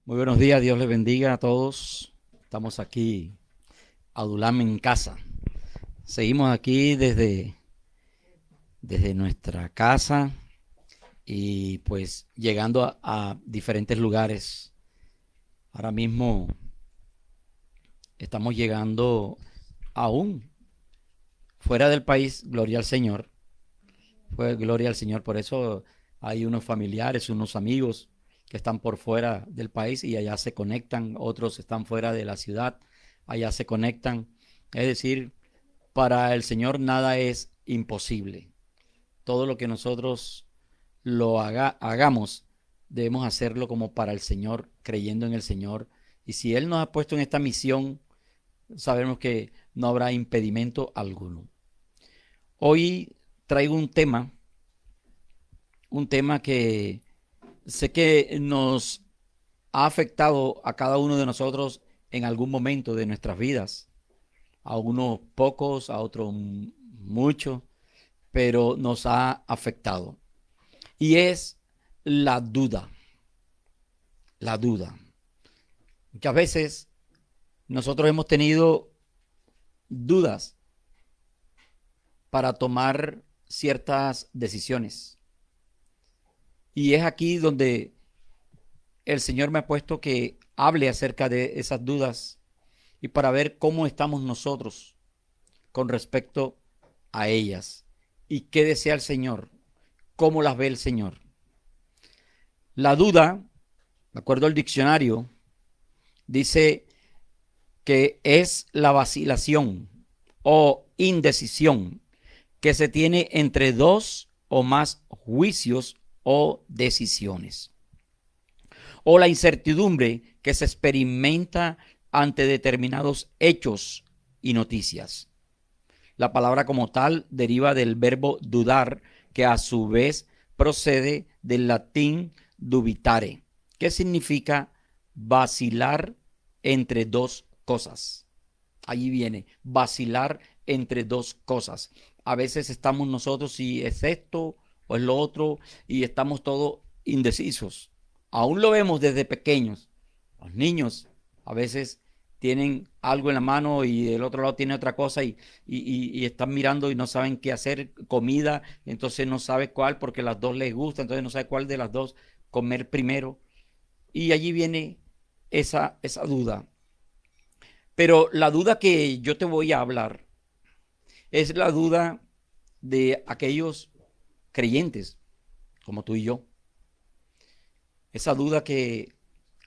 Muy buenos días, Dios les bendiga a todos. Estamos aquí, Adulam en casa. Seguimos aquí desde nuestra casa y pues llegando a diferentes lugares. Ahora mismo estamos llegando aún fuera del país, gloria al Señor. Fue gloria al Señor, por eso hay unos familiares, unos amigos que están por fuera del país y allá se conectan, otros están fuera de la ciudad, allá se conectan. Es decir, para el Señor nada es imposible. Todo lo que nosotros hagamos, debemos hacerlo como para el Señor, creyendo en el Señor. Y si Él nos ha puesto en esta misión, sabemos que no habrá impedimento alguno. Hoy traigo un tema que sé que nos ha afectado a cada uno de nosotros en algún momento de nuestras vidas. A unos pocos, a otros muchos, pero nos ha afectado. Y es la duda, la duda. Muchas veces nosotros hemos tenido dudas para tomar ciertas decisiones. Y es aquí donde el Señor me ha puesto que hable acerca de esas dudas y para ver cómo estamos nosotros con respecto a ellas y qué desea el Señor, cómo las ve el Señor. La duda, de acuerdo al diccionario, dice que es la vacilación o indecisión que se tiene entre dos o más juicios o decisiones, o la incertidumbre que se experimenta ante determinados hechos y noticias. La palabra como tal deriva del verbo dudar, que a su vez procede del latín dubitare, que significa vacilar entre dos cosas. Allí viene, vacilar entre dos cosas. A veces estamos nosotros si es esto o es lo otro y estamos todos indecisos. Aún lo vemos desde pequeños. Los niños a veces tienen algo en la mano y del otro lado tiene otra cosa y están mirando y no saben qué hacer, comida, entonces no sabe cuál porque las dos les gusta, entonces no sabe cuál de las dos comer primero. Y allí viene esa duda. Pero la duda que yo te voy a hablar es la duda de aquellos creyentes como tú y yo. Esa duda que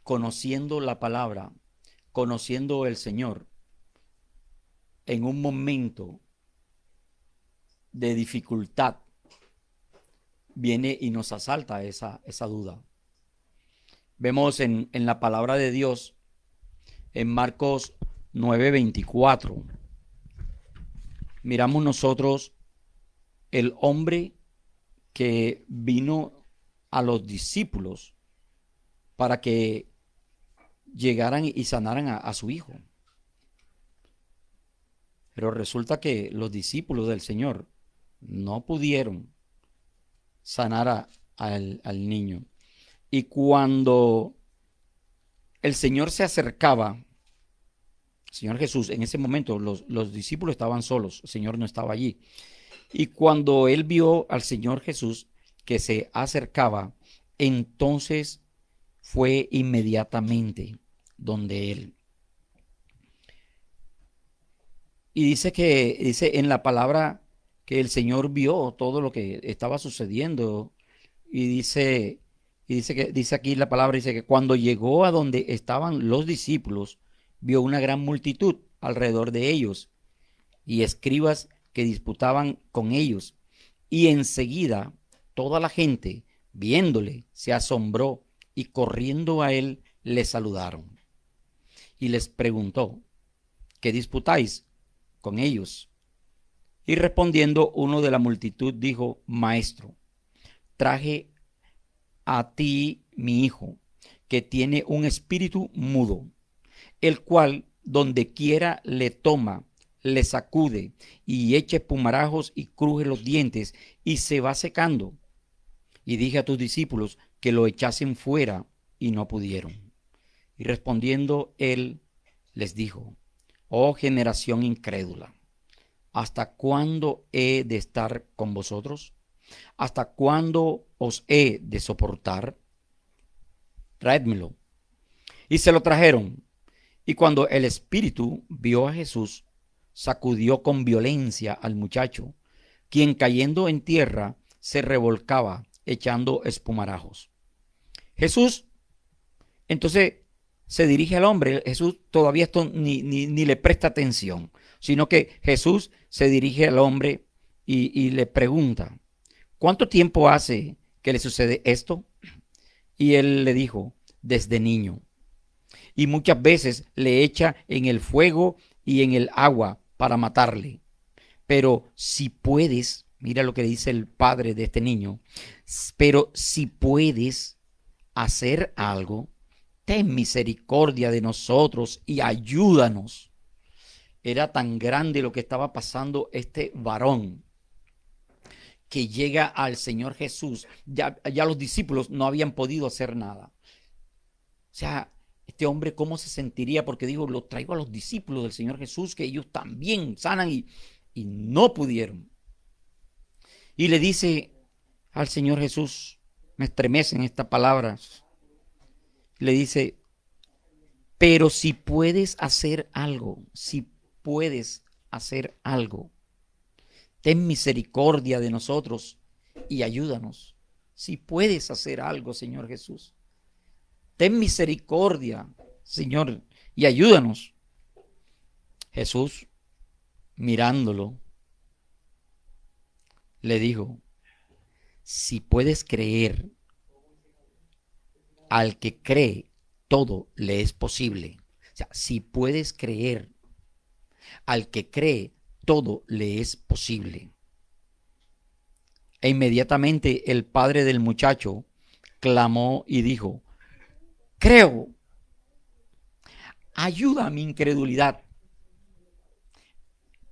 conociendo la palabra, conociendo el Señor, en un momento de dificultad, viene y nos asalta esa duda. Vemos en la palabra de Dios, en Marcos 9:24, miramos nosotros el hombre que vino a los discípulos para que llegaran y sanaran a su hijo. Pero resulta que los discípulos del Señor no pudieron sanar al niño. Y cuando el Señor se acercaba, el Señor Jesús, en ese momento los discípulos estaban solos, el Señor no estaba allí. Y cuando él vio al Señor Jesús que se acercaba, entonces fue inmediatamente donde él. Y dice en la palabra que el Señor vio todo lo que estaba sucediendo. Y dice aquí la palabra, dice que cuando llegó a donde estaban los discípulos, vio una gran multitud alrededor de ellos y escribas que disputaban con ellos. Y enseguida toda la gente, viéndole, se asombró y corriendo a él le saludaron. Y les preguntó, ¿qué disputáis con ellos? Y respondiendo uno de la multitud dijo, Maestro, traje a ti mi hijo, que tiene un espíritu mudo, el cual donde quiera le toma, le sacude y echa espumarajos y cruje los dientes y se va secando. Y dije a tus discípulos que lo echasen fuera y no pudieron. Y respondiendo él les dijo: oh generación incrédula, ¿hasta cuándo he de estar con vosotros? ¿Hasta cuándo os he de soportar? Traédmelo. Y se lo trajeron. Y cuando el espíritu vio a Jesús, sacudió con violencia al muchacho, quien cayendo en tierra se revolcaba echando espumarajos. Jesús entonces se dirige al hombre. Jesús todavía esto ni le presta atención, sino que Jesús se dirige al hombre y le pregunta: ¿cuánto tiempo hace que le sucede esto? Y él le dijo: desde niño. Y muchas veces le echa en el fuego y en el agua para matarle. Pero si puedes, mira lo que dice el padre de este niño, pero si puedes hacer algo, ten misericordia de nosotros y ayúdanos. Era tan grande lo que estaba pasando este varón, que llega al Señor Jesús. Ya los discípulos no habían podido hacer nada. O sea, este hombre, ¿cómo se sentiría? Porque digo, lo traigo a los discípulos del Señor Jesús, que ellos también sanan y no pudieron. Y le dice al Señor Jesús, me estremecen estas palabras, le dice: pero si puedes hacer algo, si puedes hacer algo, ten misericordia de nosotros y ayúdanos. Si puedes hacer algo, Señor Jesús, ten misericordia, Señor, y ayúdanos. Jesús, mirándolo, le dijo: si puedes creer, al que cree, todo le es posible. O sea, si puedes creer, al que cree, todo le es posible. E inmediatamente el padre del muchacho clamó y dijo: creo, ayuda a mi incredulidad.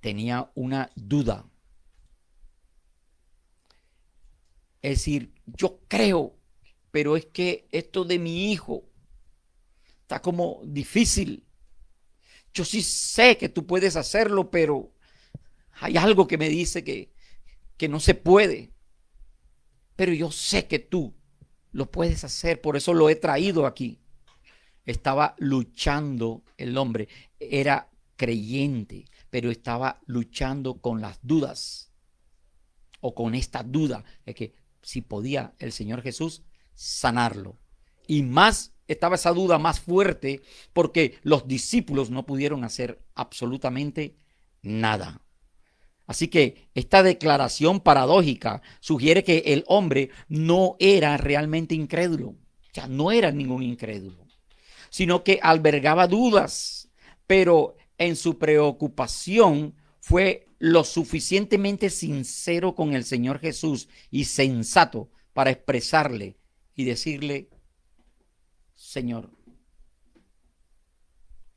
Tenía una duda. Es decir, yo creo, pero es que esto de mi hijo está como difícil. Yo sí sé que tú puedes hacerlo, pero hay algo que me dice que no se puede. Pero yo sé que tú lo puedes hacer, por eso lo he traído aquí. Estaba luchando el hombre, era creyente, pero estaba luchando con las dudas, o con esta duda de que si podía el Señor Jesús sanarlo. Y más estaba esa duda más fuerte porque los discípulos no pudieron hacer absolutamente nada. Así que esta declaración paradójica sugiere que el hombre no era realmente incrédulo. O sea, no era ningún incrédulo, sino que albergaba dudas, pero en su preocupación fue lo suficientemente sincero con el Señor Jesús y sensato para expresarle y decirle: Señor,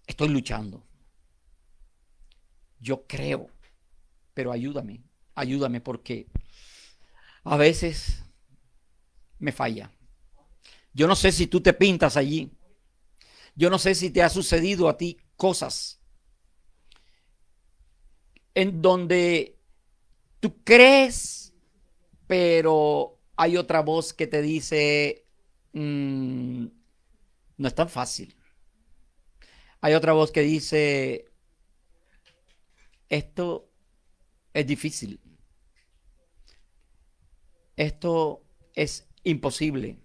estoy luchando. Yo creo, pero ayúdame porque a veces me falla. Yo no sé si tú te pintas allí. Yo no sé si te ha sucedido a ti cosas en donde tú crees, pero hay otra voz que te dice: no es tan fácil. Hay otra voz que dice: esto es difícil. Esto es imposible.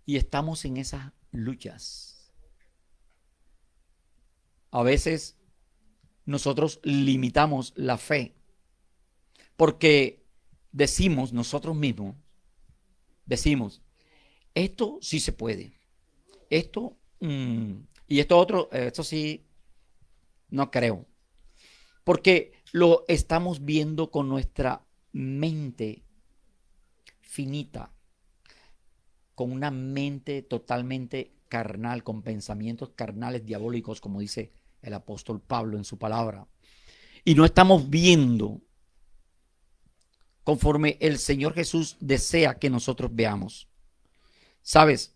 Y estamos en esas luchas. A veces nosotros limitamos la fe porque decimos nosotros mismos, esto sí se puede. Esto y esto otro, esto sí, no creo. Porque lo estamos viendo con nuestra mente finita, con una mente totalmente carnal, con pensamientos carnales diabólicos, como dice el apóstol Pablo en su palabra. Y no estamos viendo conforme el Señor Jesús desea que nosotros veamos. ¿Sabes?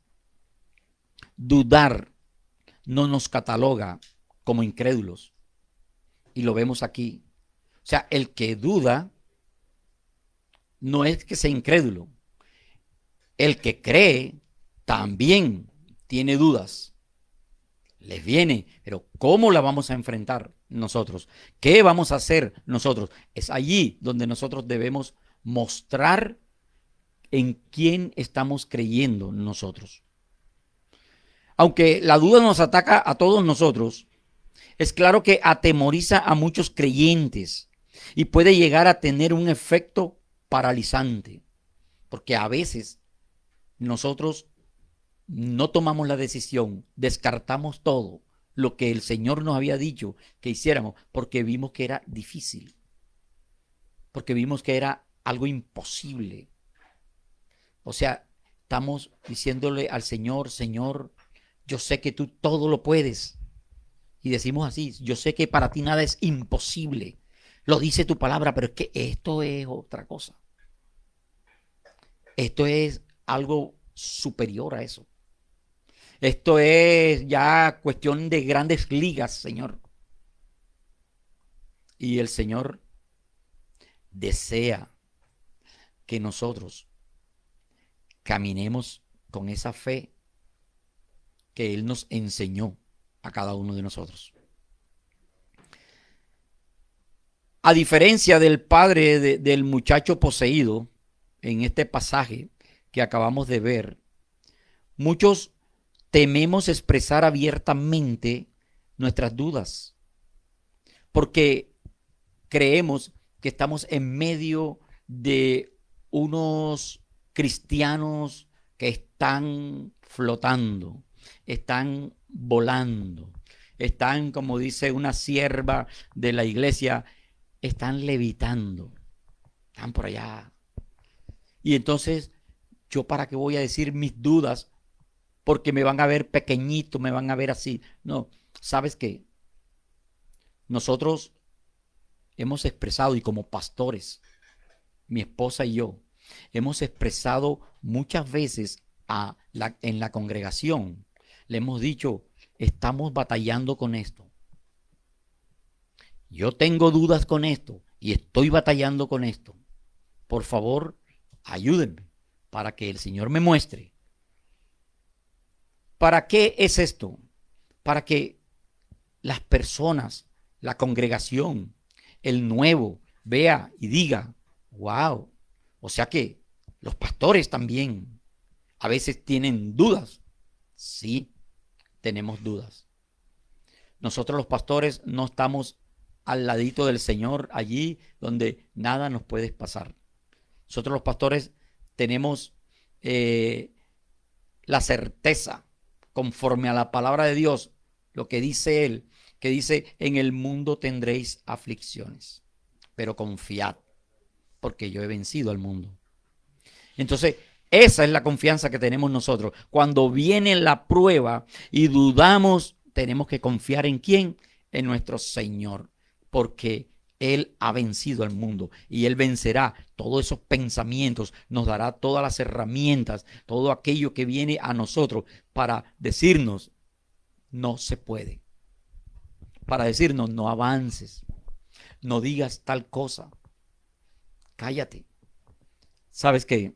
Dudar no nos cataloga como incrédulos. Y lo vemos aquí. O sea, el que duda no es que sea incrédulo. El que cree también tiene dudas. Les viene, pero ¿cómo la vamos a enfrentar nosotros? ¿Qué vamos a hacer nosotros? Es allí donde nosotros debemos mostrar en quién estamos creyendo nosotros. Aunque la duda nos ataca a todos nosotros, es claro que atemoriza a muchos creyentes y puede llegar a tener un efecto paralizante, porque a veces nosotros no tomamos la decisión, descartamos todo lo que el Señor nos había dicho que hiciéramos, porque vimos que era difícil, porque vimos que era algo imposible. O sea, estamos diciéndole al Señor, Señor, yo sé que tú todo lo puedes. Y decimos así, yo sé que para ti nada es imposible. Lo dice tu palabra, pero es que esto es otra cosa. Esto es algo superior a eso. Esto es ya cuestión de grandes ligas, Señor. Y el Señor desea que nosotros caminemos con esa fe que Él nos enseñó a cada uno de nosotros. A diferencia del padre del muchacho poseído, en este pasaje que acabamos de ver, muchos tememos expresar abiertamente nuestras dudas, porque creemos que estamos en medio de unos cristianos que están flotando, están volando, están, como dice una sierva de la iglesia, están levitando, están por allá. Y entonces, ¿yo para qué voy a decir mis dudas? Porque me van a ver pequeñito, me van a ver así. No, ¿sabes qué? Nosotros hemos expresado, y como pastores, mi esposa y yo, hemos expresado muchas veces en la congregación, le hemos dicho, estamos batallando con esto. Yo tengo dudas con esto y estoy batallando con esto. Por favor, ayúdenme para que el Señor me muestre. ¿Para qué es esto? Para que las personas, la congregación, el nuevo, vea y diga, wow, o sea que los pastores también a veces tienen dudas. Sí, tenemos dudas. Nosotros los pastores no estamos al ladito del Señor, allí donde nada nos puede pasar. Nosotros los pastores tenemos la certeza, conforme a la palabra de Dios, lo que dice Él, que dice, en el mundo tendréis aflicciones, pero confiad, porque yo he vencido al mundo. Entonces, esa es la confianza que tenemos nosotros. Cuando viene la prueba y dudamos, tenemos que confiar ¿en quién? En nuestro Señor, porque Él ha vencido al mundo y Él vencerá todos esos pensamientos, nos dará todas las herramientas, todo aquello que viene a nosotros para decirnos, no se puede, para decirnos, no avances, no digas tal cosa, cállate. ¿Sabes qué?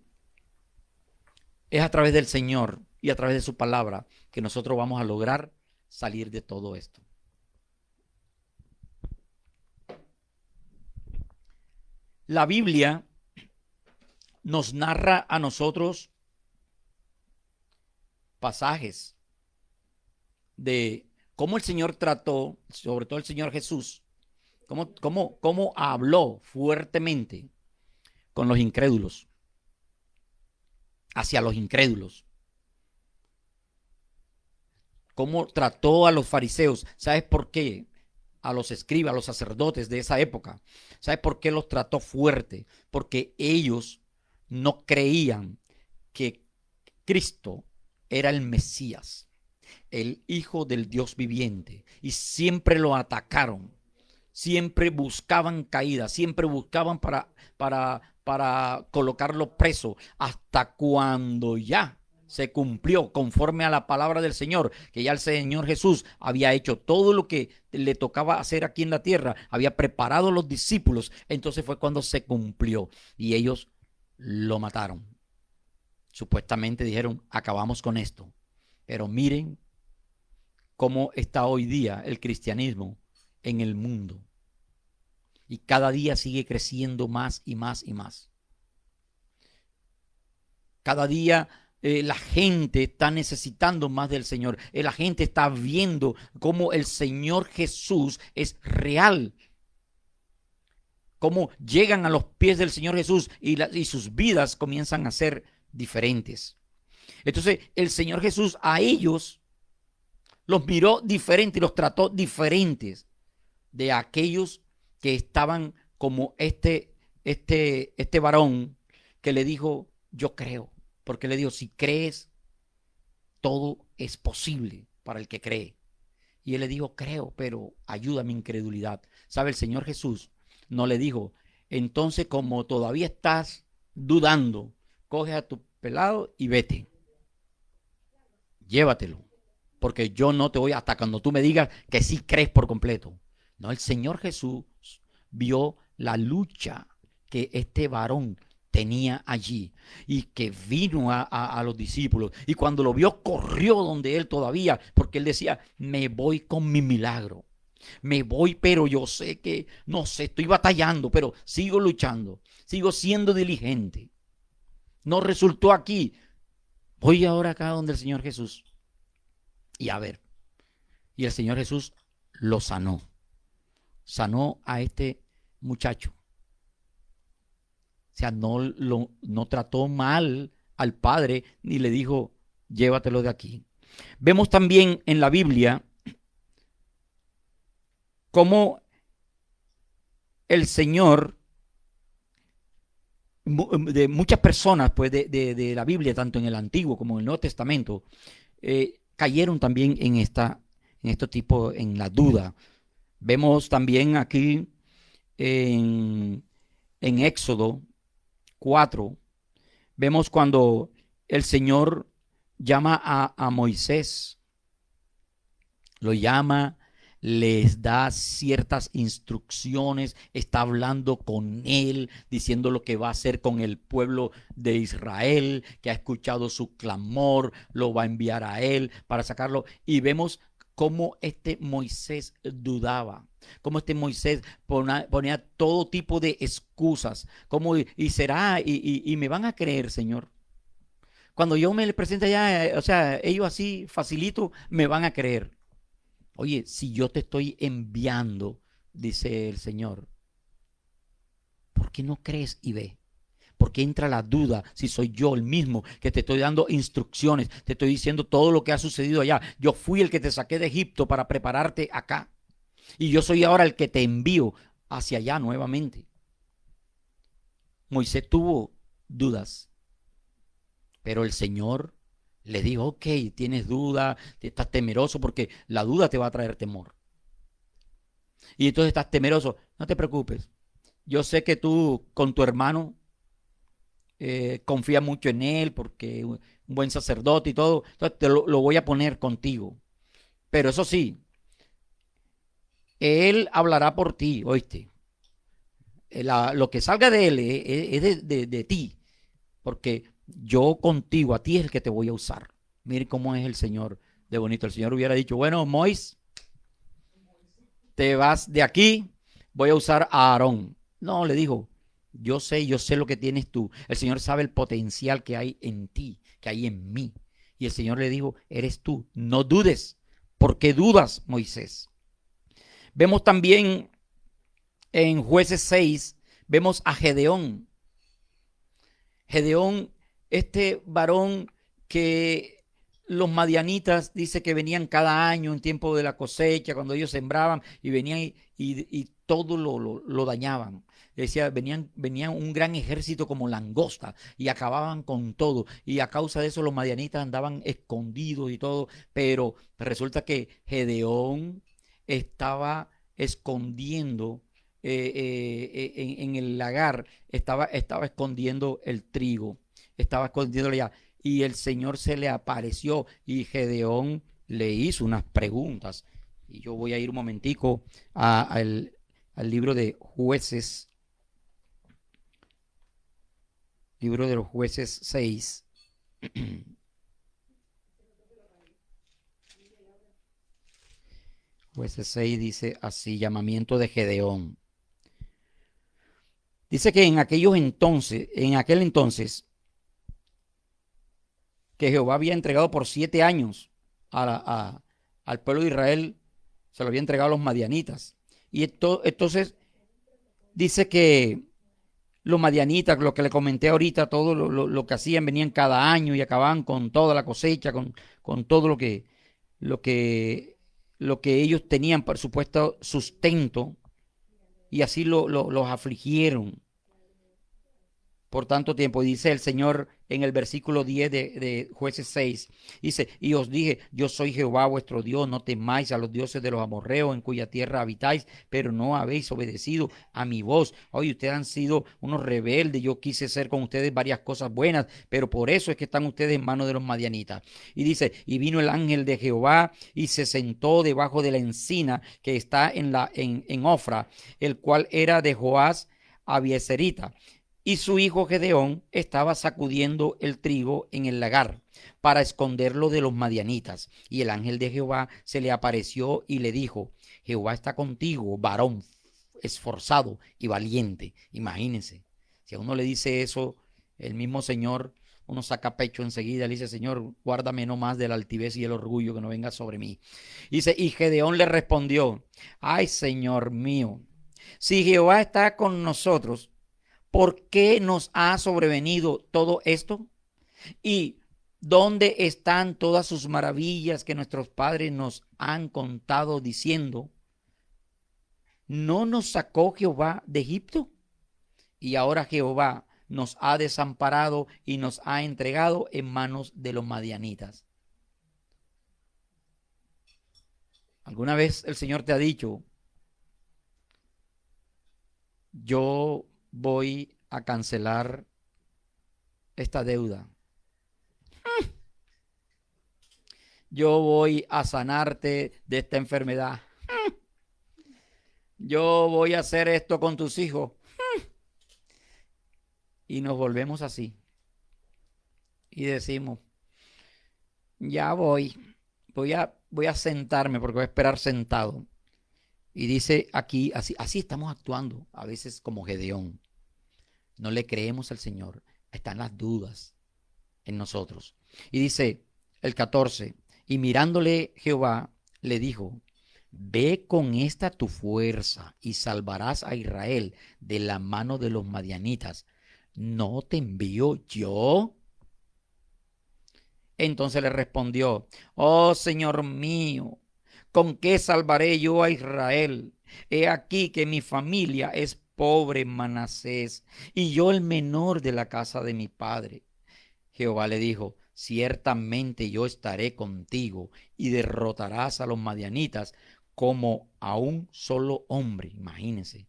Es a través del Señor y a través de su palabra que nosotros vamos a lograr salir de todo esto. La Biblia nos narra a nosotros pasajes de cómo el Señor trató, sobre todo el Señor Jesús, cómo habló fuertemente con los incrédulos, hacia los incrédulos. Cómo trató a los fariseos. ¿Sabes por qué? A los escribas, a los sacerdotes de esa época. ¿Sabes por qué los trató fuerte? Porque ellos no creían que Cristo era el Mesías, el Hijo del Dios viviente, y siempre lo atacaron, siempre buscaban caída, siempre buscaban para colocarlo preso, hasta cuando ya se cumplió conforme a la palabra del Señor, que ya el Señor Jesús había hecho todo lo que le tocaba hacer aquí en la tierra, había preparado a los discípulos, entonces fue cuando se cumplió y ellos lo mataron. Supuestamente dijeron, acabamos con esto. Pero miren cómo está hoy día el cristianismo en el mundo. Y cada día sigue creciendo más y más y más. Cada día la gente está necesitando más del Señor. La gente está viendo cómo el Señor Jesús es real. Cómo llegan a los pies del Señor Jesús y sus vidas comienzan a ser diferentes. Entonces el Señor Jesús a ellos los miró diferente y los trató diferentes de aquellos que estaban como este varón que le dijo, yo creo. Porque le dijo, si crees, todo es posible para el que cree. Y él le dijo, creo, pero ayuda a mi incredulidad. ¿Sabe? El Señor Jesús no le dijo, entonces como todavía estás dudando, coge a tu pelado y vete. Llévatelo. Porque yo no te voy hasta cuando tú me digas que sí crees por completo. No, el Señor Jesús vio la lucha que este varón tenía allí y que vino a los discípulos y cuando lo vio corrió donde él todavía, porque él decía, me voy con mi milagro, me voy, pero yo sé que, no sé, estoy batallando, pero sigo luchando, sigo siendo diligente. No resultó aquí, voy ahora acá donde el Señor Jesús y a ver, y el Señor Jesús lo sanó a este muchacho. O sea, no trató mal al padre ni le dijo, llévatelo de aquí. Vemos también en la Biblia cómo el Señor, de muchas personas pues de la Biblia, tanto en el Antiguo como en el Nuevo Testamento, cayeron también en este tipo, en la duda. Vemos también aquí en Éxodo 4, vemos cuando el Señor llama a Moisés, lo llama, les da ciertas instrucciones, está hablando con él, diciendo lo que va a hacer con el pueblo de Israel, que ha escuchado su clamor, lo va a enviar a él para sacarlo. Y vemos cómo este Moisés dudaba, cómo este Moisés ponía todo tipo de excusas, como y será, y me van a creer, Señor. Cuando yo me les presente allá, o sea, ellos así facilito, me van a creer. Oye, si yo te estoy enviando, dice el Señor, ¿por qué no crees y ve? ¿Por qué entra la duda si soy yo el mismo que te estoy dando instrucciones? Te estoy diciendo todo lo que ha sucedido allá. Yo fui el que te saqué de Egipto para prepararte acá. Y yo soy ahora el que te envío hacia allá nuevamente. Moisés tuvo dudas, pero el Señor le dijo, ok, tienes duda, estás temeroso porque la duda te va a traer temor. Y entonces estás temeroso, no te preocupes. Yo sé que tú con tu hermano confías mucho en él porque un buen sacerdote y todo, entonces te lo voy a poner contigo. Pero eso sí, él hablará por ti, ¿oíste? Lo que salga de él es de ti, porque yo contigo, a ti es el que te voy a usar. Mire cómo es el Señor de bonito. El Señor hubiera dicho, bueno, Moisés, te vas de aquí, voy a usar a Aarón. No, le dijo, yo sé lo que tienes tú. El Señor sabe el potencial que hay en ti, que hay en mí. Y el Señor le dijo, eres tú, no dudes. ¿Por qué dudas, Moisés? Vemos también en Jueces 6, vemos a Gedeón. Gedeón, este varón que los madianitas dice que venían cada año en tiempo de la cosecha, cuando ellos sembraban y venían y todo lo dañaban. Decía, venían un gran ejército como langosta y acababan con todo. Y a causa de eso los madianitas andaban escondidos y todo. Pero resulta que Gedeón estaba escondiendo en el lagar, estaba escondiendo el trigo, estaba escondiéndolo ya. y el Señor se le apareció y Gedeón le hizo unas preguntas. Y yo voy a ir un momentico al libro de Jueces, libro de los Jueces 6. Jueces 6 dice así, llamamiento de Gedeón. Dice que en aquel entonces, que Jehová había entregado por 7 años al pueblo de Israel, se lo había entregado a los madianitas. Y entonces dice que los madianitas, lo que le comenté ahorita, todo lo que hacían, venían cada año y acababan con toda la cosecha, con todo lo que, lo que ellos tenían, por supuesto, sustento, y así los afligieron por tanto tiempo. Dice el Señor en el versículo 10 de Jueces 6, dice, y os dije, yo soy Jehová vuestro Dios, no temáis a los dioses de los amorreos en cuya tierra habitáis, pero no habéis obedecido a mi voz. Hoy ustedes han sido unos rebeldes, yo quise hacer con ustedes varias cosas buenas, pero por eso es que están ustedes en manos de los madianitas. Y dice, y vino el ángel de Jehová y se sentó debajo de la encina que está en Ofra, el cual era de Joás Abieserita. Y su hijo Gedeón estaba sacudiendo el trigo en el lagar para esconderlo de los madianitas. Y el ángel de Jehová se le apareció y le dijo, Jehová está contigo, varón esforzado y valiente. Imagínense, si a uno le dice eso, el mismo Señor, uno saca pecho enseguida, le dice, Señor, guárdame no más de la altivez y el orgullo que no venga sobre mí. Dice, y Gedeón le respondió, ay, Señor mío, si Jehová está con nosotros, ¿por qué nos ha sobrevenido todo esto? ¿Y dónde están todas sus maravillas que nuestros padres nos han contado diciendo, ¿no nos sacó Jehová de Egipto? Y ahora Jehová nos ha desamparado y nos ha entregado en manos de los madianitas. ¿Alguna vez el Señor te ha dicho, yo voy a cancelar esta deuda? Yo voy a sanarte de esta enfermedad. Yo voy a hacer esto con tus hijos. Y nos volvemos así. Y decimos, ya voy a sentarme porque voy a esperar sentado. Y dice aquí, así estamos actuando, a veces como Gedeón. No le creemos al Señor. Están las dudas en nosotros. Y dice el 14, y mirándole Jehová, le dijo, ve con esta tu fuerza y salvarás a Israel de la mano de los madianitas. ¿No te envío yo? Entonces le respondió, oh Señor mío, ¿con qué salvaré yo a Israel? He aquí que mi familia es pobre en Manasés y yo el menor de la casa de mi padre. Jehová le dijo, ciertamente yo estaré contigo y derrotarás a los madianitas como a un solo hombre. Imagínense,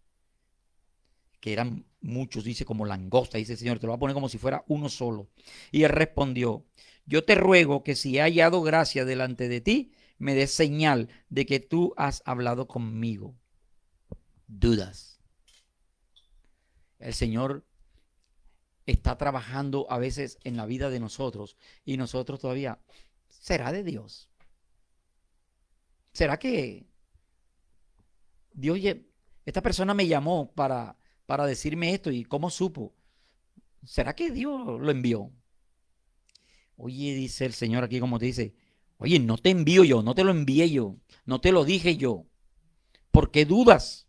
que eran muchos, dice como langosta, dice el Señor, te lo va a poner como si fuera uno solo. Y él respondió, yo te ruego que si he hallado gracia delante de ti, me des señal de que tú has hablado conmigo. Dudas. El Señor está trabajando a veces en la vida de nosotros y nosotros todavía, ¿será de Dios? ¿Será que Dios, esta persona me llamó para decirme esto y cómo supo? ¿Será que Dios lo envió? Oye, dice el Señor aquí como te dice, oye, no te envío yo, no te lo envié yo, no te lo dije yo. ¿Por qué dudas?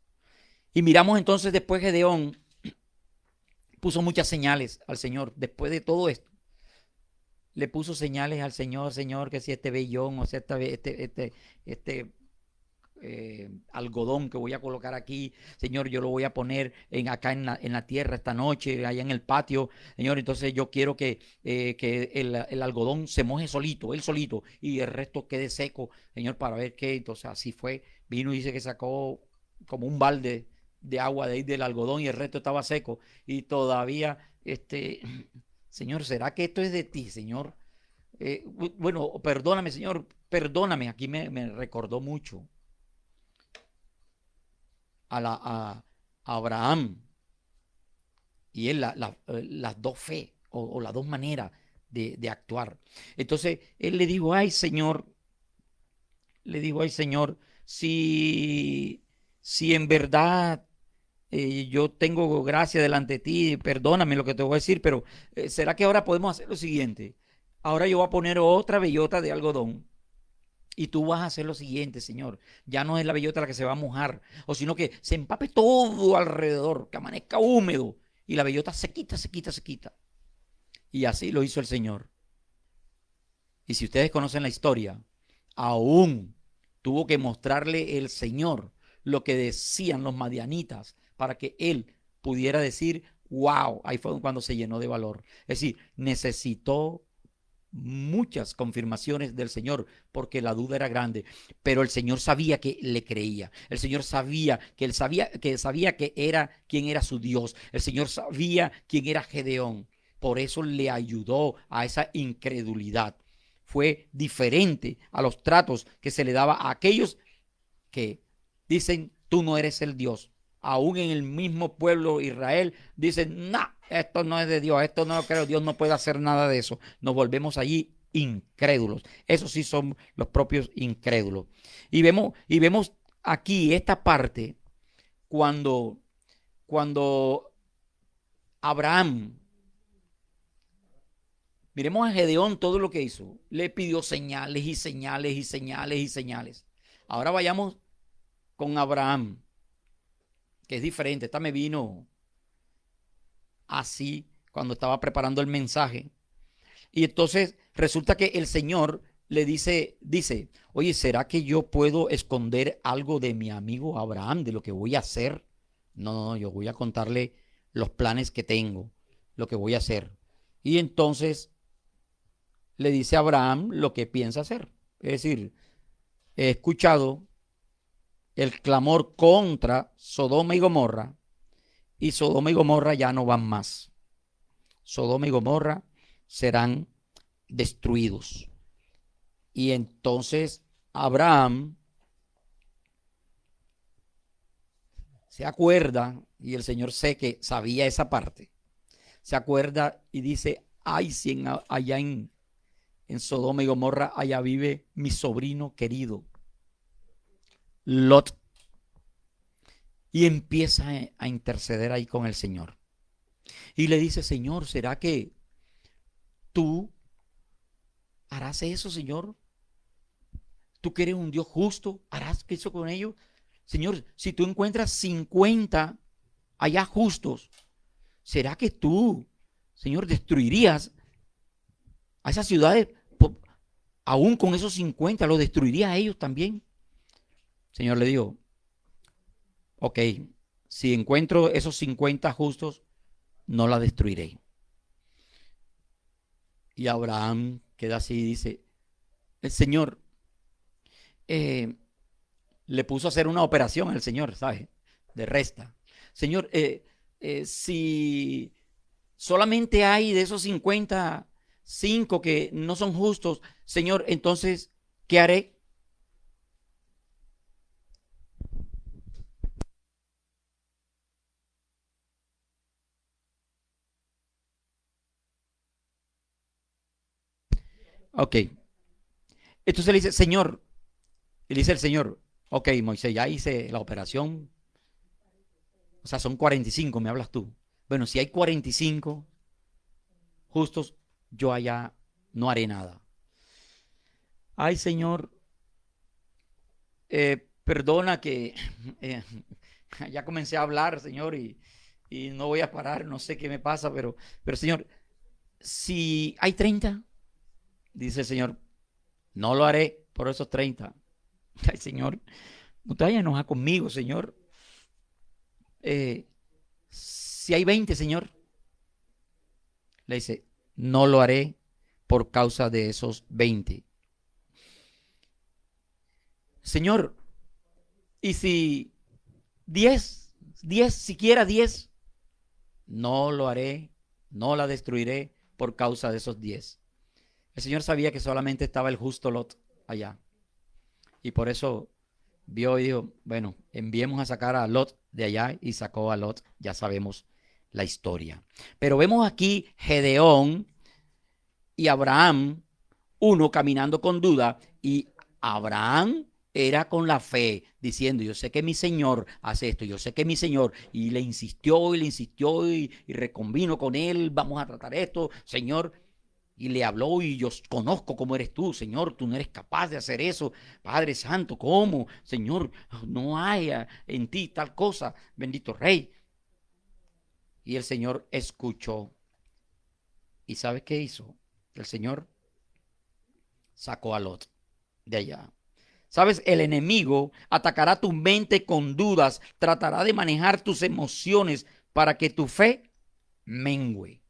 Y miramos entonces después Gedeón puso muchas señales al Señor después de todo esto. Le puso señales al Señor, Señor, que si este vellón o si este algodón que voy a colocar aquí, Señor, yo lo voy a poner acá en la tierra esta noche, allá en el patio, Señor, entonces yo quiero que el algodón se moje solito, él solito, y el resto quede seco, Señor, para ver qué. Entonces así fue, vino y dice que sacó como un balde de agua de ahí del algodón y el resto estaba seco, y todavía Señor, ¿será que esto es de ti, Señor? Bueno, perdóname, Señor, perdóname. Aquí me recordó mucho a Abraham y él, las dos fe o las dos maneras de actuar. Entonces, él le dijo, ay, Señor, le dijo, ay, Señor, si en verdad yo tengo gracia delante de ti, perdóname lo que te voy a decir, pero ¿será que ahora podemos hacer lo siguiente? Ahora yo voy a poner otra bellota de algodón y tú vas a hacer lo siguiente, Señor. Ya no es la bellota la que se va a mojar, o sino que se empape todo alrededor, que amanezca húmedo y la bellota se quita, se quita, se quita. Y así lo hizo el Señor. Y si ustedes conocen la historia, aún tuvo que mostrarle el Señor lo que decían los madianitas para que él pudiera decir, wow, ahí fue cuando se llenó de valor. Es decir, necesitó muchas confirmaciones del Señor porque la duda era grande, pero el Señor sabía que le creía. El Señor sabía que él sabía que era quien era su Dios. El Señor sabía quién era Gedeón. Por eso le ayudó a esa incredulidad. Fue diferente a los tratos que se le daba a aquellos que dicen, tú no eres el Dios. Aún en el mismo pueblo Israel dicen, no, esto no es de Dios, esto no lo creo, Dios no puede hacer nada de eso. Nos volvemos allí incrédulos. Esos sí son los propios incrédulos. Y vemos aquí esta parte cuando, cuando Abraham, miremos a Gedeón todo lo que hizo. Le pidió señales y señales y señales y señales. Ahora vayamos con Abraham, que es diferente. Esta me vino así cuando estaba preparando el mensaje. Y entonces resulta que el Señor le dice, oye, ¿será que yo puedo esconder algo de mi amigo Abraham, de lo que voy a hacer? No, no, no, yo voy a contarle los planes que tengo, lo que voy a hacer. Y entonces le dice a Abraham lo que piensa hacer. Es decir, he escuchado el clamor contra Sodoma y Gomorra, y Sodoma y Gomorra ya no van más. Sodoma y Gomorra serán destruidos. Y entonces Abraham se acuerda, y el Señor sé que sabía esa parte, se acuerda y dice, ay, si allá en Sodoma y Gomorra, allá vive mi sobrino querido, Lot. Y empieza a interceder ahí con el Señor. Y le dice, Señor, ¿será que tú harás eso, Señor? Tú que eres un Dios justo, ¿harás eso con ellos? Señor, si tú encuentras 50 allá justos, ¿será que tú, Señor, destruirías a esas ciudades? Aún con esos 50, ¿los destruirías a ellos también? Señor le dijo, ok, si encuentro esos 50 justos, no la destruiré. Y Abraham queda así y dice, el Señor le puso a hacer una operación al Señor, ¿sabes? De resta. Señor, si solamente hay de esos 55 que no son justos, Señor, entonces, ¿qué haré? Ok. Entonces le dice, Señor, y le dice el Señor, ok, Moisés, ya hice la operación. O sea, son 45, me hablas tú. Bueno, si hay 45 justos, yo allá no haré nada. Ay, Señor, perdona que eh, ya comencé a hablar, Señor, y no voy a parar, no sé qué me pasa, pero Señor, si hay 30, dice el Señor, no lo haré por esos 30. Ay, Señor, no te vayas a enojar conmigo, Señor. Si hay 20, Señor, le dice, no lo haré por causa de esos 20. Señor, y si 10, siquiera 10, no lo haré, no la destruiré por causa de esos 10. El Señor sabía que solamente estaba el justo Lot allá. Y por eso vio y dijo, bueno, enviemos a sacar a Lot de allá, y sacó a Lot. Ya sabemos la historia. Pero vemos aquí Gedeón y Abraham, uno caminando con duda, y Abraham era con la fe, diciendo, yo sé que mi Señor hace esto, yo sé que mi Señor, y le insistió y reconvino con él, vamos a tratar esto, Señor, y le habló, y yo conozco cómo eres tú, Señor, tú no eres capaz de hacer eso, Padre Santo, ¿cómo? Señor, no haya en ti tal cosa, bendito Rey. Y el Señor escuchó, ¿y sabe qué hizo? El Señor sacó a Lot de allá. ¿Sabes? El enemigo atacará tu mente con dudas, tratará de manejar tus emociones para que tu fe mengüe.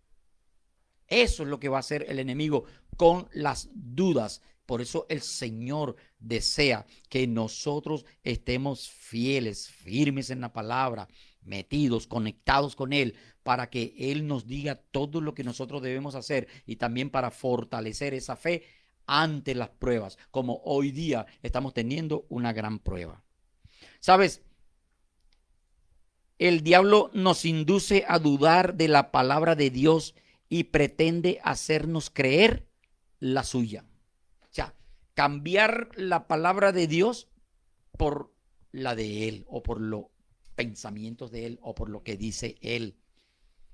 Eso es lo que va a hacer el enemigo con las dudas. Por eso el Señor desea que nosotros estemos fieles, firmes en la palabra, metidos, conectados con Él, para que Él nos diga todo lo que nosotros debemos hacer, y también para fortalecer esa fe ante las pruebas, como hoy día estamos teniendo una gran prueba. ¿Sabes? El diablo nos induce a dudar de la palabra de Dios y pretende hacernos creer la suya. O sea, cambiar la palabra de Dios por la de Él, o por los pensamientos de Él, o por lo que dice Él,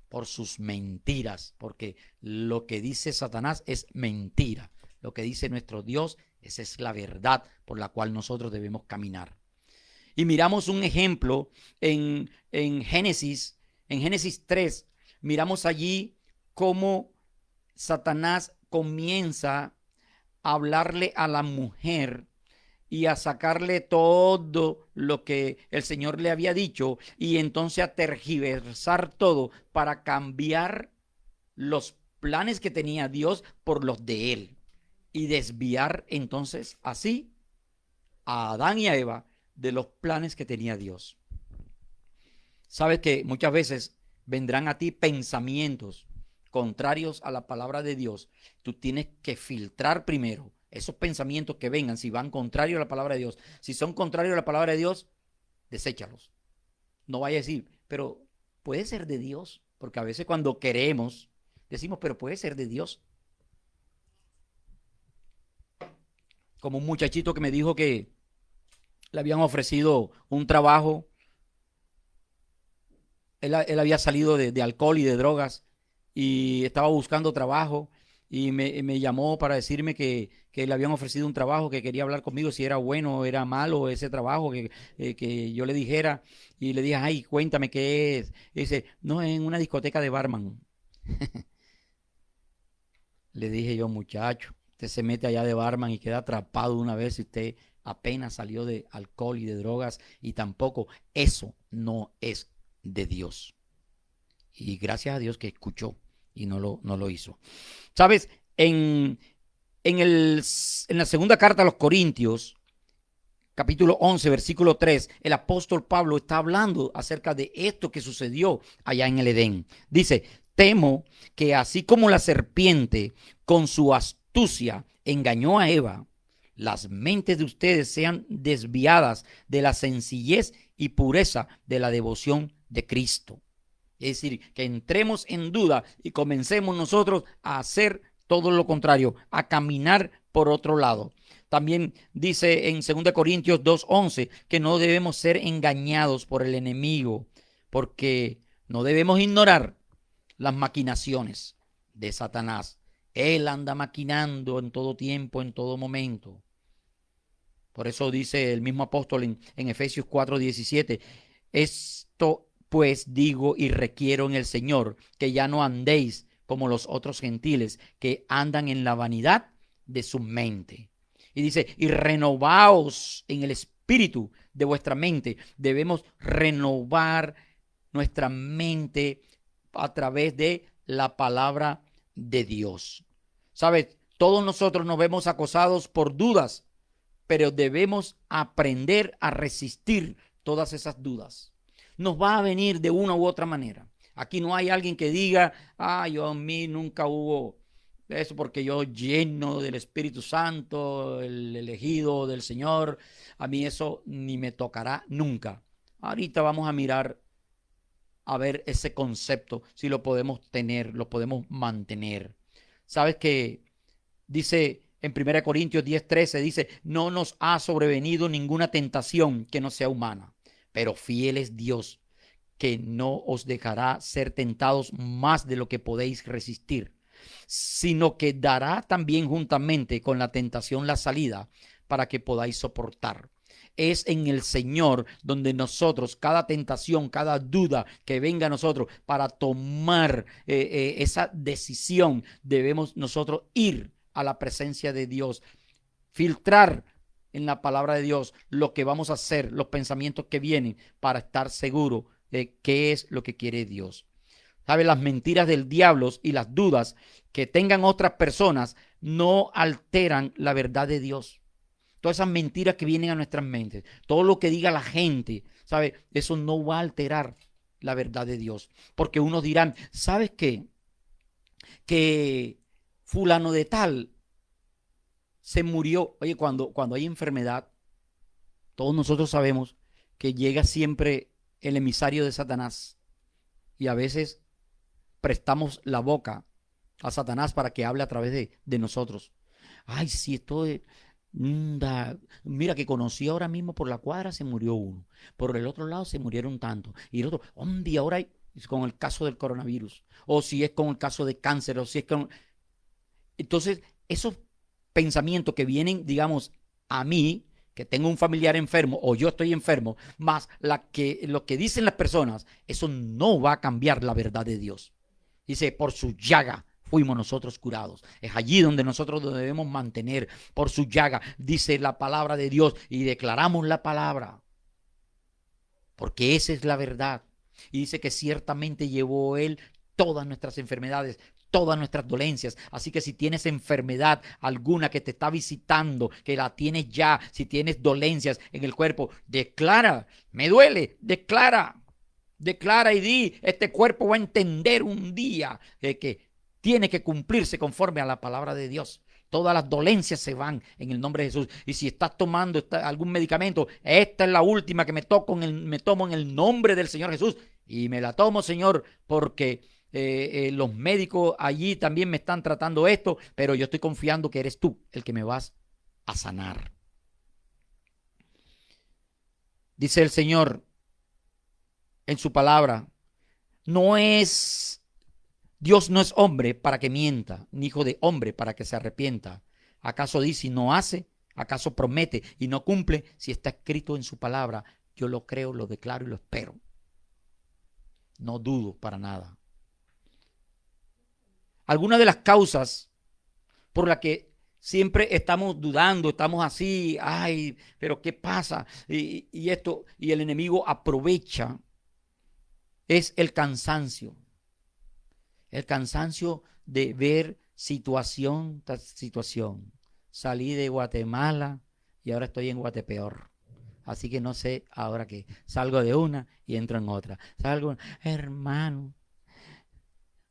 por sus mentiras, porque lo que dice Satanás es mentira. Lo que dice nuestro Dios, esa es la verdad por la cual nosotros debemos caminar. Y miramos un ejemplo en Génesis 3, miramos allí cómo Satanás comienza a hablarle a la mujer y a sacarle todo lo que el Señor le había dicho, y entonces a tergiversar todo para cambiar los planes que tenía Dios por los de él, y desviar entonces así a Adán y a Eva de los planes que tenía Dios. Sabes que muchas veces vendrán a ti pensamientos contrarios a la palabra de Dios. Tú tienes que filtrar primero esos pensamientos que vengan, si van contrarios a la palabra de Dios. Si son contrarios a la palabra de Dios, deséchalos. No vaya a decir, pero puede ser de Dios, porque a veces cuando queremos, decimos, pero puede ser de Dios. Como un muchachito que me dijo que le habían ofrecido un trabajo. Él había salido de alcohol y de drogas, y estaba buscando trabajo, y me llamó para decirme que le habían ofrecido un trabajo, que quería hablar conmigo si era bueno o era malo ese trabajo, que yo le dijera. Y le dije, ay, cuéntame qué es. Y dice, no, en una discoteca de barman. Le dije yo, muchacho, usted se mete allá de barman y queda atrapado una vez si usted apenas salió de alcohol y de drogas, y tampoco eso no es de Dios. Y gracias a Dios que escuchó y no lo hizo. ¿Sabes? En la segunda carta a los Corintios, capítulo 11, versículo 3, el apóstol Pablo está hablando acerca de esto que sucedió allá en el Edén. Dice, temo que así como la serpiente con su astucia engañó a Eva, las mentes de ustedes sean desviadas de la sencillez y pureza de la devoción de Cristo. Es decir, que entremos en duda y comencemos nosotros a hacer todo lo contrario, a caminar por otro lado. También dice en 2 Corintios 2:11 que no debemos ser engañados por el enemigo, porque no debemos ignorar las maquinaciones de Satanás. Él anda maquinando en todo tiempo, en todo momento. Por eso dice el mismo apóstol en Efesios 4:17, esto pues digo y requiero en el Señor, que ya no andéis como los otros gentiles, que andan en la vanidad de su mente. Y dice, y renovaos en el espíritu de vuestra mente. Debemos renovar nuestra mente a través de la palabra de Dios. ¿Sabes? Todos nosotros nos vemos acosados por dudas, pero debemos aprender a resistir todas esas dudas. Nos va a venir de una u otra manera. Aquí no hay alguien que diga, yo a mí nunca hubo eso porque yo lleno del Espíritu Santo, el elegido del Señor, a mí eso ni me tocará nunca. Ahorita vamos a mirar a ver ese concepto, si lo podemos tener, lo podemos mantener. ¿Sabes que dice en 1 Corintios 10:13, dice, no nos ha sobrevenido ninguna tentación que no sea humana, pero fiel es Dios, que no os dejará ser tentados más de lo que podéis resistir, sino que dará también juntamente con la tentación la salida para que podáis soportar. Es en el Señor donde nosotros, cada tentación, cada duda que venga a nosotros para tomar esa decisión, debemos nosotros ir a la presencia de Dios, filtrar en la palabra de Dios lo que vamos a hacer, los pensamientos que vienen, para estar seguro de qué es lo que quiere Dios. ¿Sabe? Las mentiras del diablo y las dudas que tengan otras personas no alteran la verdad de Dios. Todas esas mentiras que vienen a nuestras mentes, todo lo que diga la gente, ¿sabe? Eso no va a alterar la verdad de Dios. Porque unos dirán, ¿sabes qué? Que fulano de tal se murió. Oye, cuando hay enfermedad, todos nosotros sabemos que llega siempre el emisario de Satanás. Y a veces prestamos la boca a Satanás para que hable a través de nosotros. Ay, si esto es... Mira que conocí ahora mismo por la cuadra, se murió uno. Por el otro lado se murieron tantos. Y el otro, hombre, ahora es con el caso del coronavirus. O si es con el caso de cáncer, o si es con... Entonces, esos pensamientos que vienen, digamos, a mí, que tengo un familiar enfermo o yo estoy enfermo, más lo que dicen las personas, eso no va a cambiar la verdad de Dios. Dice, por su llaga fuimos nosotros curados. Es allí donde nosotros nos debemos mantener, por su llaga, dice la palabra de Dios, y declaramos la palabra, porque esa es la verdad. Y dice que ciertamente llevó Él todas nuestras enfermedades, todas nuestras dolencias. Así que si tienes enfermedad alguna que te está visitando, que la tienes ya, si tienes dolencias en el cuerpo, declara, me duele, declara y di, este cuerpo va a entender un día que tiene que cumplirse conforme a la palabra de Dios. Todas las dolencias se van en el nombre de Jesús. Y si estás tomando algún medicamento, esta es la última que me tomo en el nombre del Señor Jesús. Y me la tomo, Señor, porque los médicos allí también me están tratando esto, pero yo estoy confiando que eres tú el que me vas a sanar. Dice el Señor en su palabra, Dios no es hombre para que mienta, ni hijo de hombre para que se arrepienta. ¿Acaso dice y no hace? ¿Acaso promete y no cumple? Si está escrito en su palabra, yo lo creo, lo declaro y lo espero. No dudo para nada. Algunas de las causas por las que siempre estamos dudando, estamos así, ay, pero ¿qué pasa? Y esto, y el enemigo aprovecha, es el cansancio. El cansancio de ver situación tras situación. Salí de Guatemala y ahora estoy en Guatepeor. Así que no sé ahora qué. Salgo de una y entro en otra. Hermano,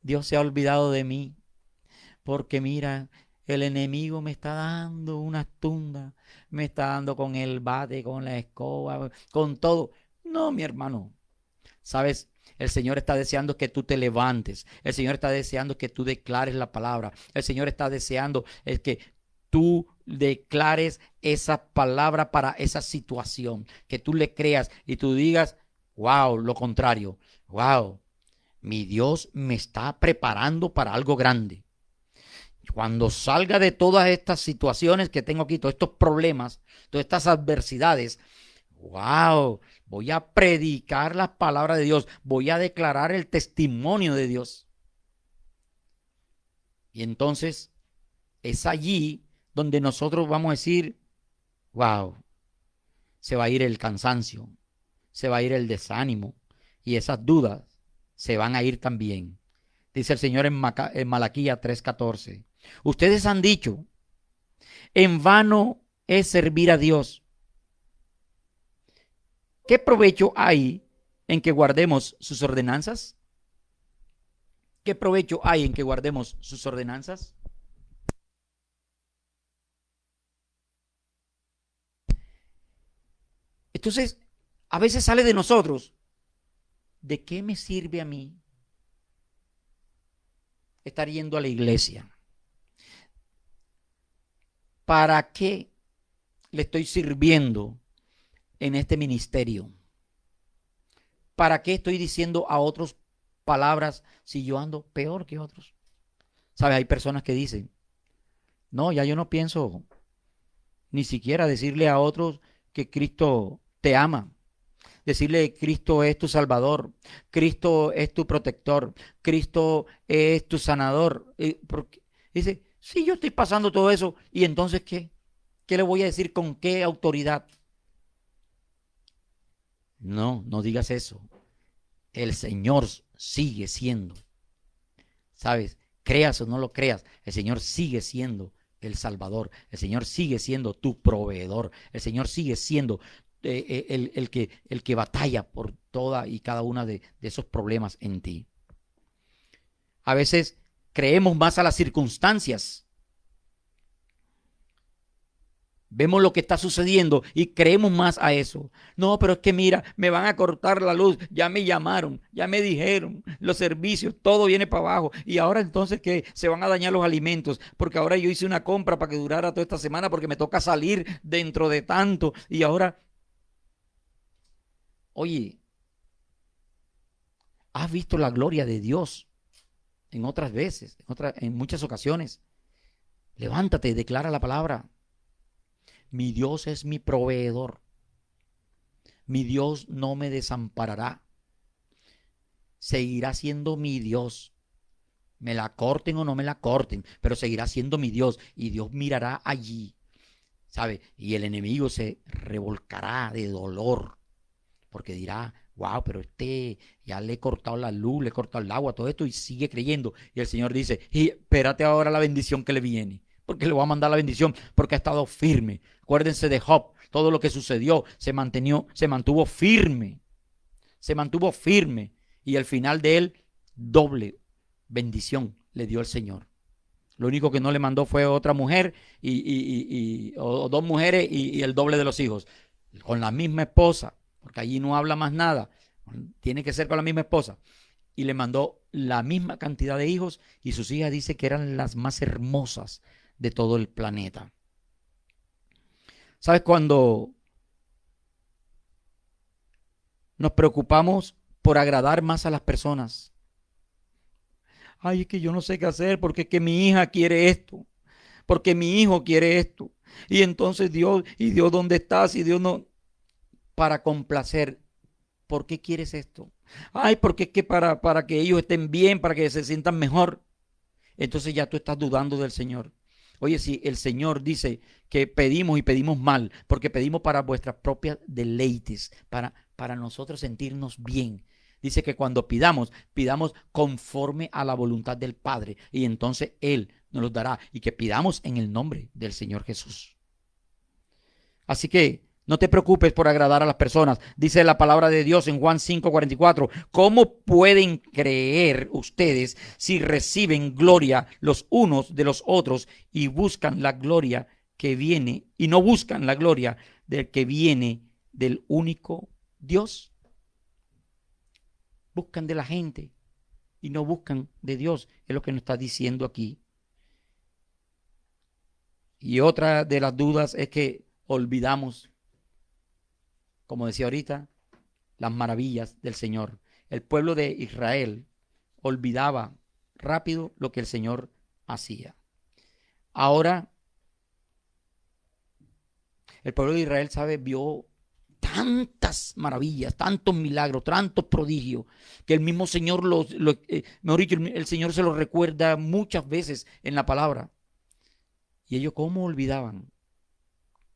Dios se ha olvidado de mí. Porque mira, el enemigo me está dando unas tundas. Me está dando con el bate, con la escoba, con todo. No, mi hermano. ¿Sabes? El Señor está deseando que tú te levantes. El Señor está deseando que tú declares la palabra. El Señor está deseando que tú declares esa palabra para esa situación. Que tú le creas y tú digas, wow, lo contrario. Wow, mi Dios me está preparando para algo grande. Cuando salga de todas estas situaciones que tengo aquí, todos estos problemas, todas estas adversidades, wow, voy a predicar la palabra de Dios, voy a declarar el testimonio de Dios. Y entonces es allí donde nosotros vamos a decir, wow, se va a ir el cansancio, se va a ir el desánimo y esas dudas se van a ir también. Dice el Señor en Malaquías 3:14. Ustedes han dicho, en vano es servir a Dios. ¿Qué provecho hay en que guardemos sus ordenanzas? ¿Qué provecho hay en que guardemos sus ordenanzas? Entonces, a veces sale de nosotros, ¿de qué me sirve a mí estar yendo a la iglesia? ¿Para qué le estoy sirviendo en este ministerio? ¿Para qué estoy diciendo a otros palabras si yo ando peor que otros? ¿Sabes? Hay personas que dicen, no, ya yo no pienso ni siquiera decirle a otros que Cristo te ama. Decirle que Cristo es tu salvador, Cristo es tu protector, Cristo es tu sanador. Porque dice, sí, yo estoy pasando todo eso, ¿y entonces qué? ¿Qué le voy a decir? ¿Con qué autoridad? No, no digas eso. El Señor sigue siendo, ¿sabes? Creas o no lo creas, el Señor sigue siendo el Salvador, el Señor sigue siendo tu proveedor, el Señor sigue siendo el que batalla por toda y cada una de esos problemas en ti. A veces creemos más a las circunstancias. Vemos lo que está sucediendo y creemos más a eso. No, pero es que mira, me van a cortar la luz, ya me llamaron, ya me dijeron, los servicios, todo viene para abajo. Y ahora entonces que se van a dañar los alimentos, porque ahora yo hice una compra para que durara toda esta semana, porque me toca salir dentro de tanto. Y ahora, oye, ¿has visto la gloria de Dios en otras veces, en muchas ocasiones? Levántate, declara la palabra. Mi Dios es mi proveedor. Mi Dios no me desamparará. Seguirá siendo mi Dios. Me la corten o no me la corten, pero seguirá siendo mi Dios. Y Dios mirará allí, ¿sabe? Y el enemigo se revolcará de dolor, porque dirá, wow, pero ya le he cortado la luz, le he cortado el agua, todo esto, y sigue creyendo. Y el Señor dice, y espérate ahora la bendición que le viene, porque le va a mandar la bendición, porque ha estado firme. Acuérdense de Job, todo lo que sucedió, se mantuvo firme, y al final de él, doble bendición le dio el Señor. Lo único que no le mandó fue otra mujer o dos mujeres y el doble de los hijos. Con la misma esposa, porque allí no habla más nada. Tiene que ser con la misma esposa. Y le mandó la misma cantidad de hijos y sus hijas dice que eran las más hermosas de todo el planeta. ¿Sabes? Cuando nos preocupamos por agradar más a las personas. Ay, es que yo no sé qué hacer porque es que mi hija quiere esto, porque mi hijo quiere esto. Y entonces Dios, ¿dónde estás? Y Dios no, para complacer. ¿Por qué quieres esto? Ay, porque es que para que ellos estén bien, para que se sientan mejor. Entonces ya tú estás dudando del Señor. Oye, si el Señor dice que pedimos y pedimos mal, porque pedimos para vuestras propias deleites, para nosotros sentirnos bien. Dice que cuando pidamos conforme a la voluntad del Padre y entonces Él nos los dará y que pidamos en el nombre del Señor Jesús. Así que no te preocupes por agradar a las personas. Dice la palabra de Dios en Juan 5:44. ¿Cómo pueden creer ustedes si reciben gloria los unos de los otros y buscan la gloria que viene y no buscan la gloria del que viene del único Dios? Buscan de la gente y no buscan de Dios. Es lo que nos está diciendo aquí. Y otra de las dudas es que olvidamos, como decía ahorita, las maravillas del Señor. El pueblo de Israel olvidaba rápido lo que el Señor hacía. Ahora, el pueblo de Israel, vio tantas maravillas, tantos milagros, tantos prodigios, que el mismo Señor, mejor dicho, el Señor se los recuerda muchas veces en la palabra. Y ellos, ¿cómo olvidaban?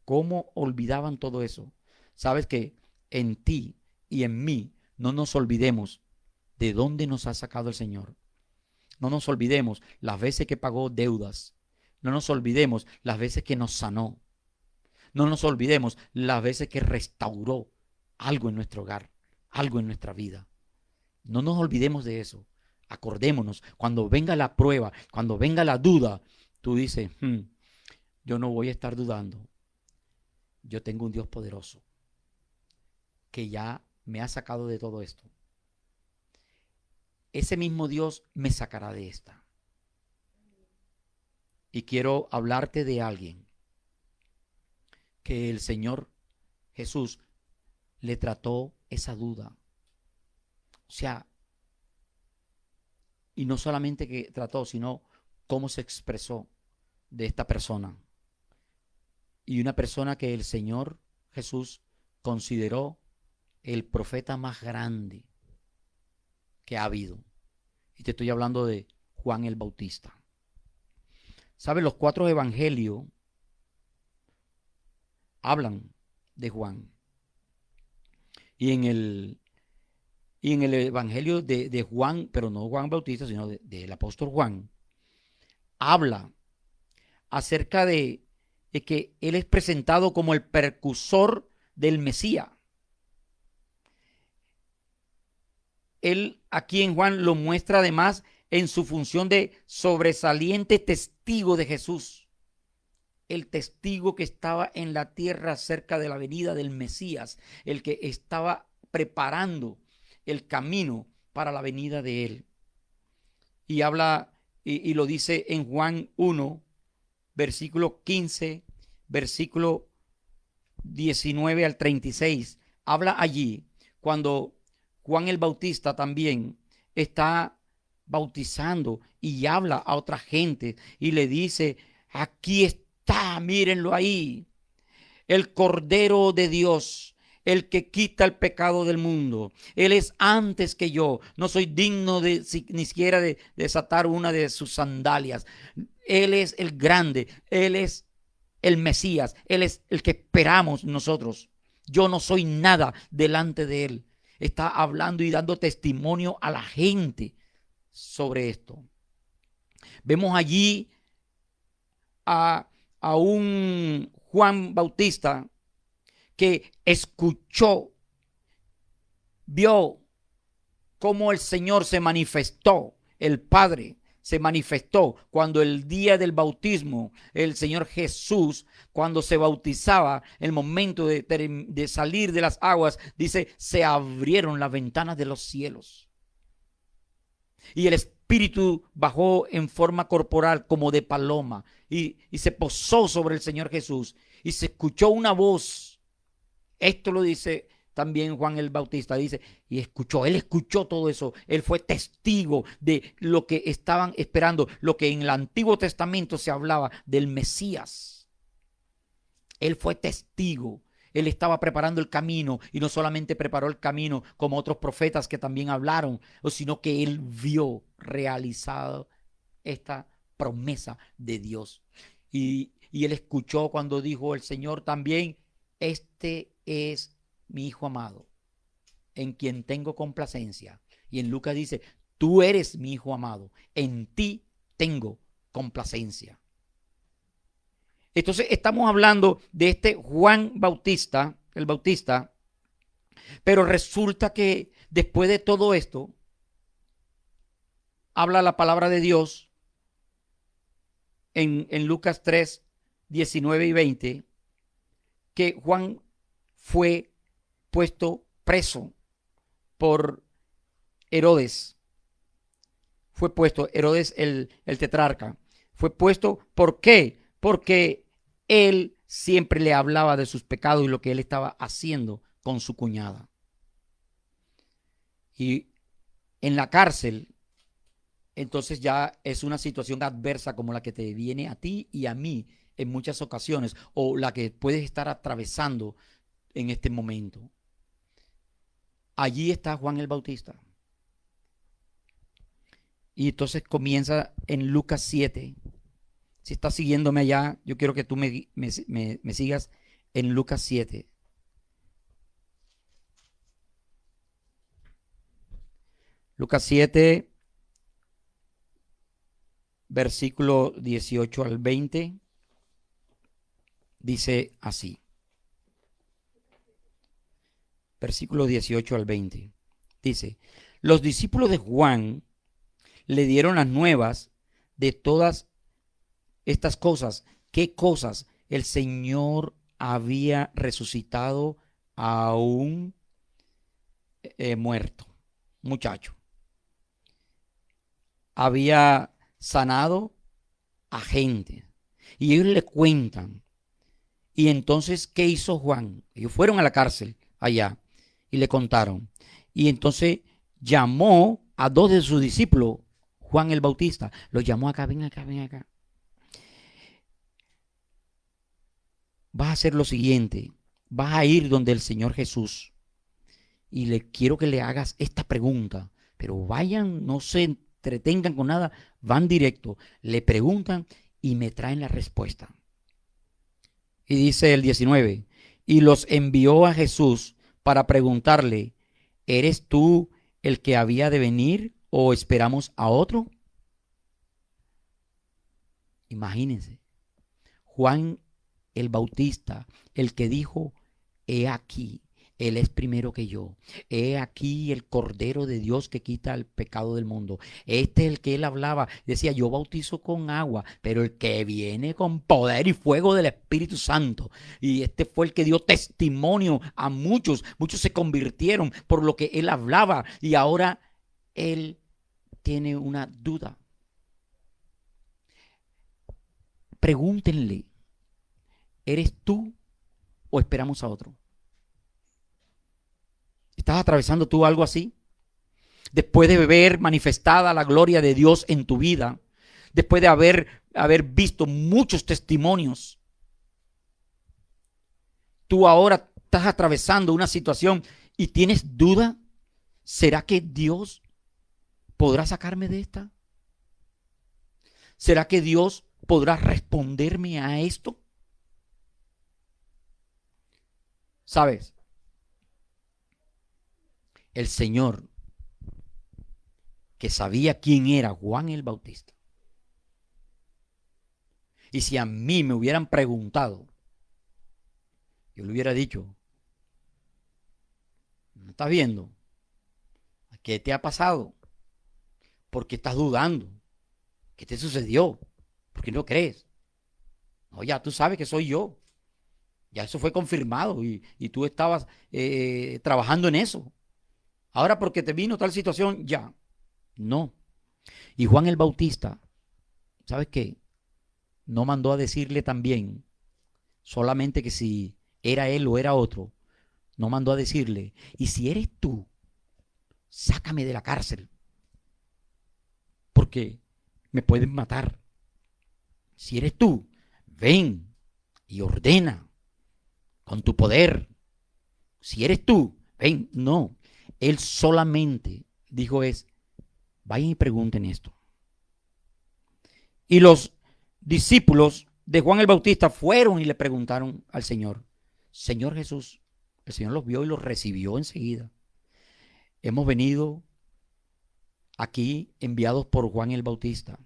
¿Cómo olvidaban todo eso? Sabes que en ti y en mí no nos olvidemos de dónde nos ha sacado el Señor. No nos olvidemos las veces que pagó deudas. No nos olvidemos las veces que nos sanó. No nos olvidemos las veces que restauró algo en nuestro hogar, algo en nuestra vida. No nos olvidemos de eso. Acordémonos, cuando venga la prueba, cuando venga la duda, tú dices, yo no voy a estar dudando. Yo tengo un Dios poderoso que ya me ha sacado de todo esto. Ese mismo Dios me sacará de esta. Y quiero hablarte de alguien que el Señor Jesús le trató esa duda. O sea, y no solamente que trató, sino cómo se expresó de esta persona. Y una persona que el Señor Jesús consideró el profeta más grande que ha habido. Y te estoy hablando de Juan el Bautista. ¿Sabes? Los 4 evangelios hablan de Juan. Y en el evangelio de Juan, pero no Juan Bautista, sino del apóstol Juan, habla acerca de que él es presentado como el precursor del Mesías. Él aquí en Juan lo muestra además en su función de sobresaliente testigo de Jesús. El testigo que estaba en la tierra cerca de la venida del Mesías, el que estaba preparando el camino para la venida de él. Y habla, y lo dice en Juan 1, versículo 15, versículo 19 al 36. Habla allí cuando Juan el Bautista también está bautizando y habla a otra gente y le dice, aquí está, mírenlo ahí, el Cordero de Dios, el que quita el pecado del mundo. Él es antes que yo. No soy digno de ni siquiera de desatar una de sus sandalias. Él es el grande. Él es el Mesías. Él es el que esperamos nosotros. Yo no soy nada delante de él. Está hablando y dando testimonio a la gente sobre esto. Vemos allí a un Juan Bautista que escuchó, vio cómo el Señor se manifestó, el Padre se manifestó cuando el día del bautismo, el Señor Jesús, cuando se bautizaba, el momento de salir de las aguas, dice, se abrieron las ventanas de los cielos. Y el Espíritu bajó en forma corporal como de paloma y se posó sobre el Señor Jesús y se escuchó una voz. Esto lo dice también Juan el Bautista, dice, y él escuchó todo eso, él fue testigo de lo que estaban esperando, lo que en el Antiguo Testamento se hablaba del Mesías. Él fue testigo, él estaba preparando el camino y no solamente preparó el camino como otros profetas que también hablaron, sino que él vio realizado esta promesa de Dios. Y él escuchó cuando dijo el Señor también, este es mi Hijo amado, en quien tengo complacencia. Y en Lucas dice, tú eres mi Hijo amado, en ti tengo complacencia. Entonces estamos hablando de este Juan Bautista, el Bautista, pero resulta que después de todo esto, habla la palabra de Dios en Lucas 3, 19 y 20, que Juan fue puesto preso por Herodes. Fue puesto, Herodes el tetrarca. Fue puesto, ¿por qué? Porque él siempre le hablaba de sus pecados y lo que él estaba haciendo con su cuñada. Y en la cárcel, entonces ya es una situación adversa como la que te viene a ti y a mí en muchas ocasiones, o la que puedes estar atravesando en este momento. Allí está Juan el Bautista. Y entonces comienza en Lucas 7. Si estás siguiéndome allá, yo quiero que tú me sigas en Lucas 7. Lucas 7, versículo 18 al 20, dice así. Versículo 18 al 20. Dice, los discípulos de Juan le dieron las nuevas de todas estas cosas. ¿Qué cosas? El Señor había resucitado a un muerto, muchacho. Había sanado a gente. Y ellos le cuentan. Y entonces, ¿qué hizo Juan? Ellos fueron a la cárcel allá y le contaron. Y entonces llamó a dos de sus discípulos, Juan el Bautista. Los llamó acá, ven acá, ven acá. Vas a hacer lo siguiente. Vas a ir donde el Señor Jesús. Y le quiero que le hagas esta pregunta. Pero vayan, no se entretengan con nada. Van directo. Le preguntan y me traen la respuesta. Y dice el 19, y los envió a Jesús para preguntarle, ¿eres tú el que había de venir o esperamos a otro? Imagínense, Juan el Bautista, el que dijo, he aquí, Él es primero que yo. He aquí el Cordero de Dios que quita el pecado del mundo. Este es el que él hablaba. Decía, yo bautizo con agua, pero el que viene con poder y fuego del Espíritu Santo. Y este fue el que dio testimonio a muchos. Muchos se convirtieron por lo que él hablaba. Y ahora él tiene una duda. Pregúntenle, ¿eres tú o esperamos a otro? ¿Estás atravesando tú algo así? Después de ver manifestada la gloria de Dios en tu vida, después de haber visto muchos testimonios, tú ahora estás atravesando una situación y tienes duda, ¿será que Dios podrá sacarme de esta? ¿Será que Dios podrá responderme a esto? ¿Sabes? El Señor, que sabía quién era Juan el Bautista, y si a mí me hubieran preguntado, yo le hubiera dicho, ¿no estás viendo? ¿Qué te ha pasado? ¿Por qué estás dudando? ¿Qué te sucedió? ¿Por qué no crees? No, ya tú sabes que soy yo. Ya eso fue confirmado y tú estabas trabajando en eso. Ahora porque te vino tal situación, ya. No. Y Juan el Bautista, ¿sabes qué? No mandó a decirle también, solamente que si era él o era otro, no mandó a decirle, y si eres tú, sácame de la cárcel, porque me pueden matar. Si eres tú, ven y ordena con tu poder. Si eres tú, ven. No, él solamente dijo vayan y pregunten esto. Y los discípulos de Juan el Bautista fueron y le preguntaron al Señor, Señor Jesús, el Señor los vio y los recibió enseguida. Hemos venido aquí enviados por Juan el Bautista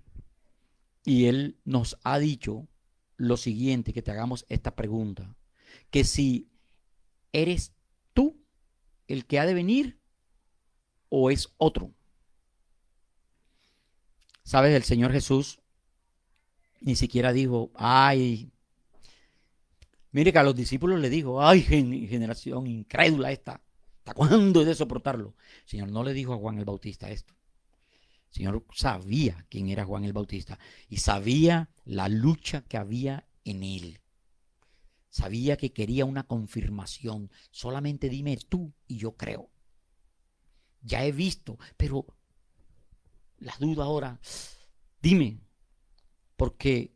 y él nos ha dicho lo siguiente, que te hagamos esta pregunta, que si eres tú el que ha de venir o es otro. ¿Sabes? El Señor Jesús ni siquiera dijo, ay, mire que a los discípulos le dijo, ay, generación incrédula esta, ¿hasta cuándo he de soportarlo? El Señor no le dijo a Juan el Bautista esto. El Señor sabía quién era Juan el Bautista y sabía la lucha que había en él. Sabía que quería una confirmación. Solamente dime tú y yo creo. Ya he visto, pero la duda ahora, dime, porque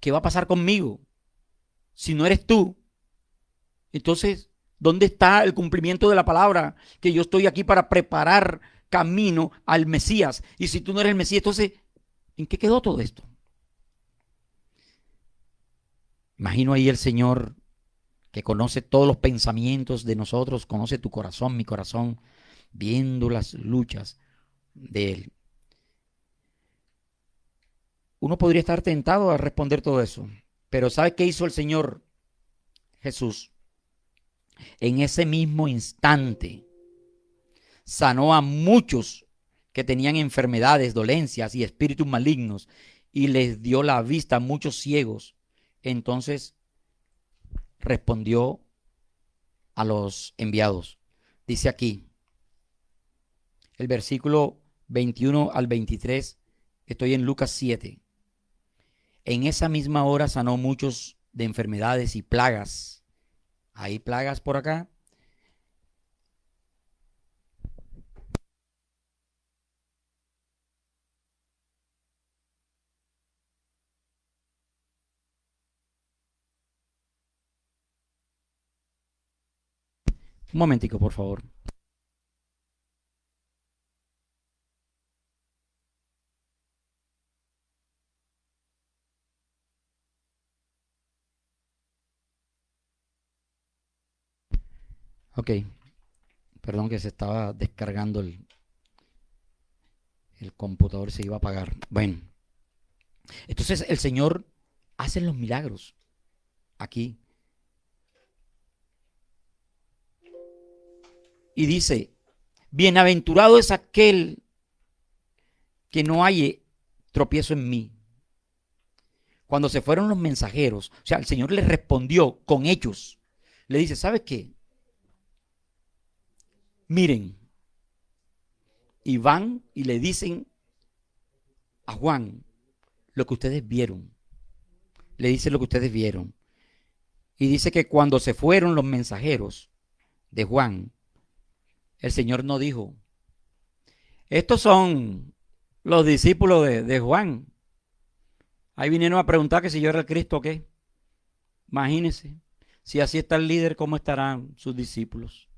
¿qué va a pasar conmigo? Si no eres tú, entonces, ¿dónde está el cumplimiento de la palabra? Que yo estoy aquí para preparar camino al Mesías. Y si tú no eres el Mesías, entonces, ¿en qué quedó todo esto? Imagino ahí el Señor que conoce todos los pensamientos de nosotros, conoce tu corazón, mi corazón, viendo las luchas de Él. Uno podría estar tentado a responder todo eso, pero ¿sabe qué hizo el Señor Jesús? En ese mismo instante sanó a muchos que tenían enfermedades, dolencias y espíritus malignos, y les dio la vista a muchos ciegos. Entonces respondió a los enviados. Dice aquí, el versículo 21 al 23, estoy en Lucas 7. En esa misma hora sanó muchos de enfermedades y plagas. ¿Hay plagas por acá? Un momentico, por favor. Ok, perdón que se estaba descargando el computador, se iba a apagar. Bueno, entonces el Señor hace los milagros aquí. Y dice, bienaventurado es aquel que no halle tropiezo en mí. Cuando se fueron los mensajeros, o sea, el Señor les respondió con hechos. Le dice, ¿sabes qué? Miren, y van y le dicen a Juan lo que ustedes vieron. Le dice lo que ustedes vieron. Y dice que cuando se fueron los mensajeros de Juan, el Señor no dijo, estos son los discípulos de Juan. Ahí vinieron a preguntar que si yo era el Cristo o qué. Imagínense, si así está el líder, ¿cómo estarán sus discípulos?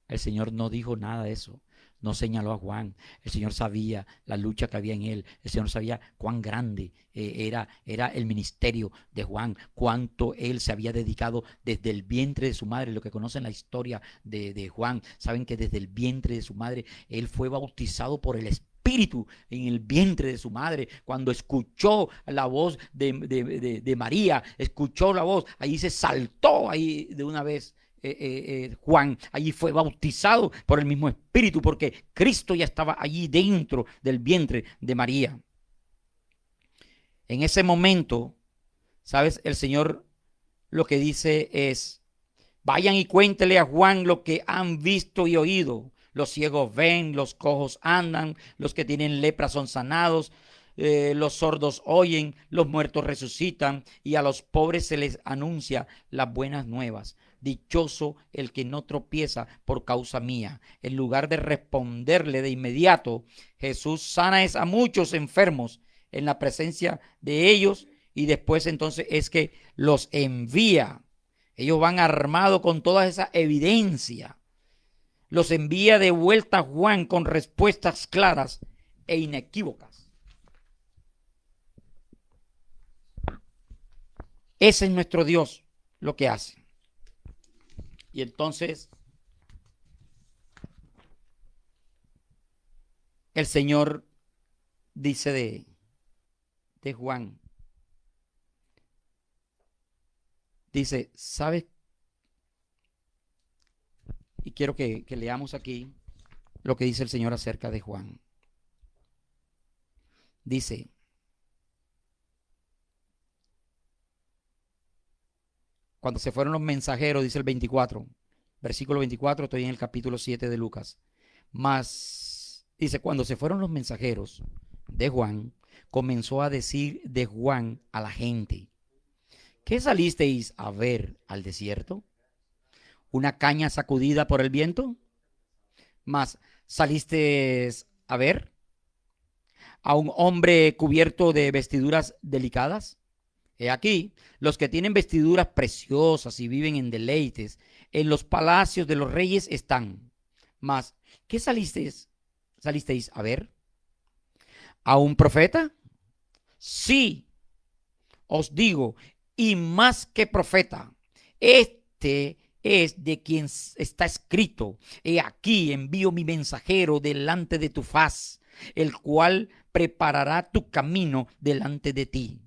El Señor no dijo nada de eso. No señaló a Juan. El Señor sabía la lucha que había en él. El Señor sabía cuán grande era el ministerio de Juan, cuánto él se había dedicado desde el vientre de su madre. Lo que conocen la historia de Juan, saben que desde el vientre de su madre, él fue bautizado por el Espíritu en el vientre de su madre. Cuando escuchó la voz de María, escuchó la voz, ahí se saltó ahí de una vez. Juan allí fue bautizado por el mismo Espíritu, porque Cristo ya estaba allí dentro del vientre de María. En ese momento, ¿sabes? El Señor lo que dice es, vayan y cuéntele a Juan lo que han visto y oído. Los ciegos ven, los cojos andan, los que tienen lepra son sanados, los sordos oyen, los muertos resucitan, y a los pobres se les anuncia las buenas nuevas. Dichoso el que no tropieza por causa mía. En lugar de responderle de inmediato, Jesús sana a muchos enfermos en la presencia de ellos, y después entonces es que los envía. Ellos van armados con toda esa evidencia. Los envía de vuelta a Juan con respuestas claras e inequívocas. Ese es nuestro Dios, lo que hace. Y entonces el Señor dice de Juan, dice, ¿sabes? Y quiero que leamos aquí lo que dice el Señor acerca de Juan. Dice, cuando se fueron los mensajeros, dice el 24, versículo 24, estoy en el capítulo 7 de Lucas. Mas, dice, cuando se fueron los mensajeros de Juan, comenzó a decir de Juan a la gente, ¿qué salisteis a ver al desierto? ¿Una caña sacudida por el viento? Mas, ¿salisteis a ver a un hombre cubierto de vestiduras delicadas? He aquí, los que tienen vestiduras preciosas y viven en deleites, en los palacios de los reyes están. Mas, ¿qué salisteis a ver? ¿A un profeta? Sí, os digo, y más que profeta, este es de quien está escrito, he aquí envío mi mensajero delante de tu faz, el cual preparará tu camino delante de ti.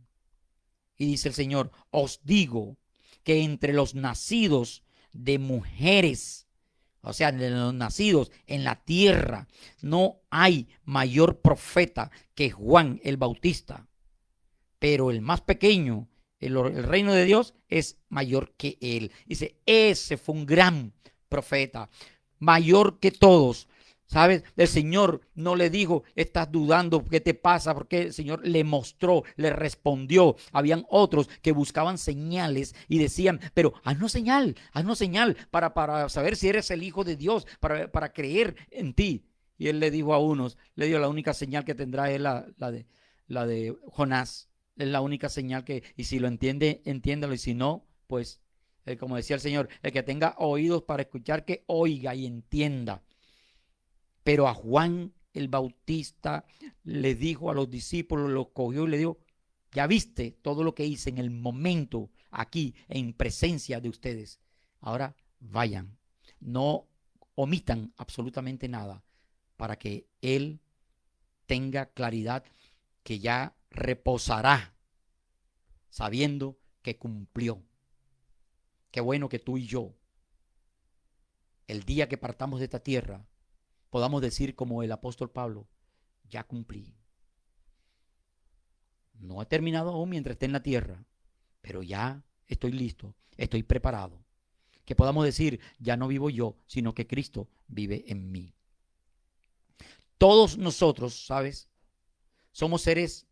Y dice el Señor, os digo que entre los nacidos de mujeres o sea, de los nacidos en la tierra, no hay mayor profeta que Juan el Bautista, pero el más pequeño, el reino de Dios es mayor que él. Dice, ese fue un gran profeta, mayor que todos. ¿Sabes? El Señor no le dijo, estás dudando, ¿qué te pasa? Porque el Señor le mostró, le respondió. Habían otros que buscaban señales y decían, pero haznos señal para saber si eres el Hijo de Dios, para creer en ti. Y él le dijo a unos, le dio la única señal que tendrá es la de Jonás. Es la única señal que, y si lo entiende, entiéndalo, y si no, pues, como decía el Señor, el que tenga oídos para escuchar, que oiga y entienda. Pero a Juan el Bautista le dijo a los discípulos, los cogió y le dijo, ya viste todo lo que hice en el momento aquí, en presencia de ustedes. Ahora vayan, no omitan absolutamente nada para que él tenga claridad que ya reposará sabiendo que cumplió. Qué bueno que tú y yo, el día que partamos de esta tierra, podamos decir como el apóstol Pablo, ya cumplí. No he terminado aún mientras esté en la tierra, pero ya estoy listo, estoy preparado. Que podamos decir, ya no vivo yo, sino que Cristo vive en mí. Todos nosotros, ¿sabes? Somos seres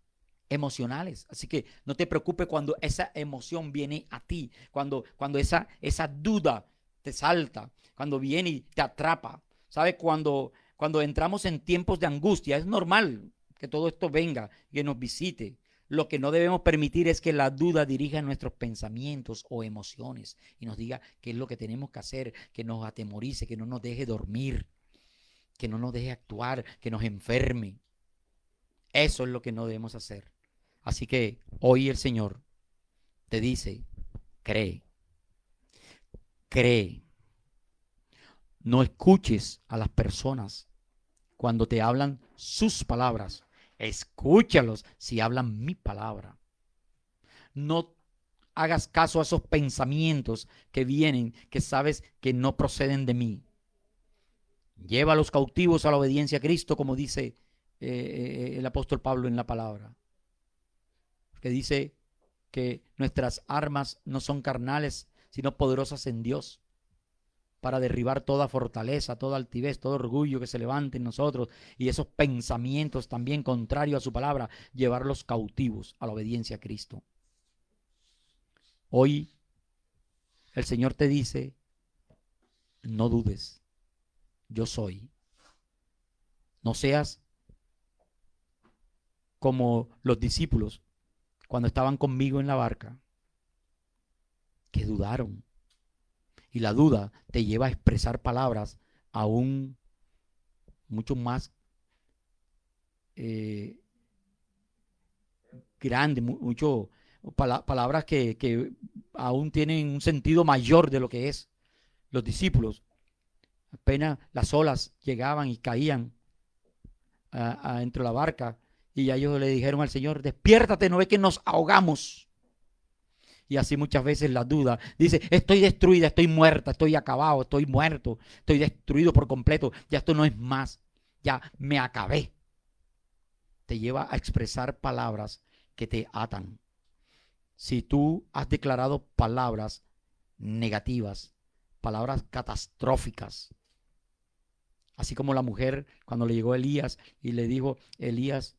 emocionales, así que no te preocupes cuando esa emoción viene a ti, cuando esa duda te salta, cuando viene y te atrapa. ¿Sabes? Cuando entramos en tiempos de angustia, es normal que todo esto venga, que nos visite. Lo que no debemos permitir es que la duda dirija nuestros pensamientos o emociones y nos diga qué es lo que tenemos que hacer, que nos atemorice, que no nos deje dormir, que no nos deje actuar, que nos enferme. Eso es lo que no debemos hacer. Así que hoy el Señor te dice, cree, cree. No escuches a las personas cuando te hablan sus palabras. Escúchalos si hablan mi palabra. No hagas caso a esos pensamientos que vienen, que sabes que no proceden de mí. Lleva a los cautivos a la obediencia a Cristo, como dice el apóstol Pablo en la palabra. Que dice que nuestras armas no son carnales, sino poderosas en Dios, para derribar toda fortaleza, toda altivez, todo orgullo que se levante en nosotros y esos pensamientos también contrarios a su palabra, llevarlos cautivos a la obediencia a Cristo. Hoy el Señor te dice, no dudes, yo soy. No seas como los discípulos cuando estaban conmigo en la barca, que dudaron. Y la duda te lleva a expresar palabras aún mucho más grandes, palabras que aún tienen un sentido mayor de lo que es. Los discípulos, apenas las olas llegaban y caían dentro de la barca, y ellos le dijeron al Señor, despiértate, no ves que nos ahogamos. Y así muchas veces la duda dice, estoy destruida, estoy muerta, estoy acabado, estoy muerto, estoy destruido por completo, ya esto no es más, ya me acabé. Te lleva a expresar palabras que te atan. Si tú has declarado palabras negativas, palabras catastróficas, así como la mujer cuando le llegó Elías y le dijo, Elías,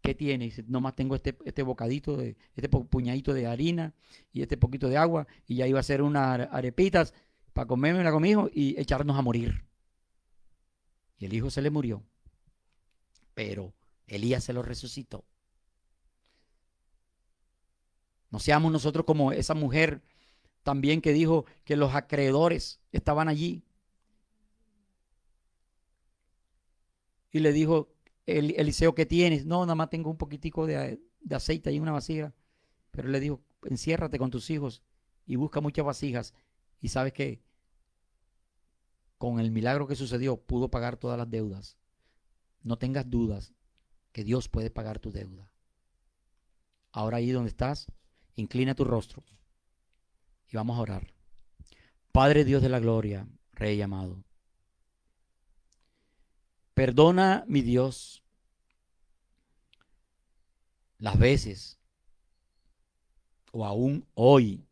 ¿qué tienes? Dice, nomás tengo este bocadito, este puñadito de harina y este poquito de agua, y ya iba a hacer unas arepitas para comérmela con mi hijo y echarnos a morir. Y el hijo se le murió, pero Elías se lo resucitó. No seamos nosotros como esa mujer también que dijo que los acreedores estaban allí. Y le dijo, Eliseo, ¿qué tienes? No, nada más tengo un poquitico de aceite ahí en una vasija. Pero él le dijo, enciérrate con tus hijos y busca muchas vasijas. Y sabes que con el milagro que sucedió, pudo pagar todas las deudas. No tengas dudas que Dios puede pagar tu deuda. Ahora ahí donde estás, inclina tu rostro y vamos a orar. Padre Dios de la gloria, Rey amado, Perdona, mi Dios, las veces o aún hoy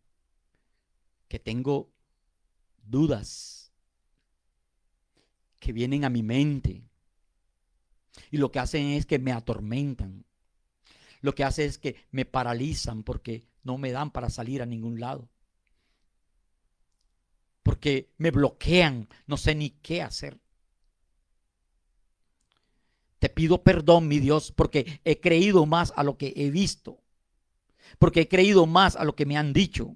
que tengo dudas que vienen a mi mente y lo que hacen es que me atormentan. Lo que hace es que me paralizan porque no me dan para salir a ningún lado. Porque me bloquean, no sé ni qué hacer. Te pido perdón, mi Dios, porque he creído más a lo que he visto. Porque he creído más a lo que me han dicho.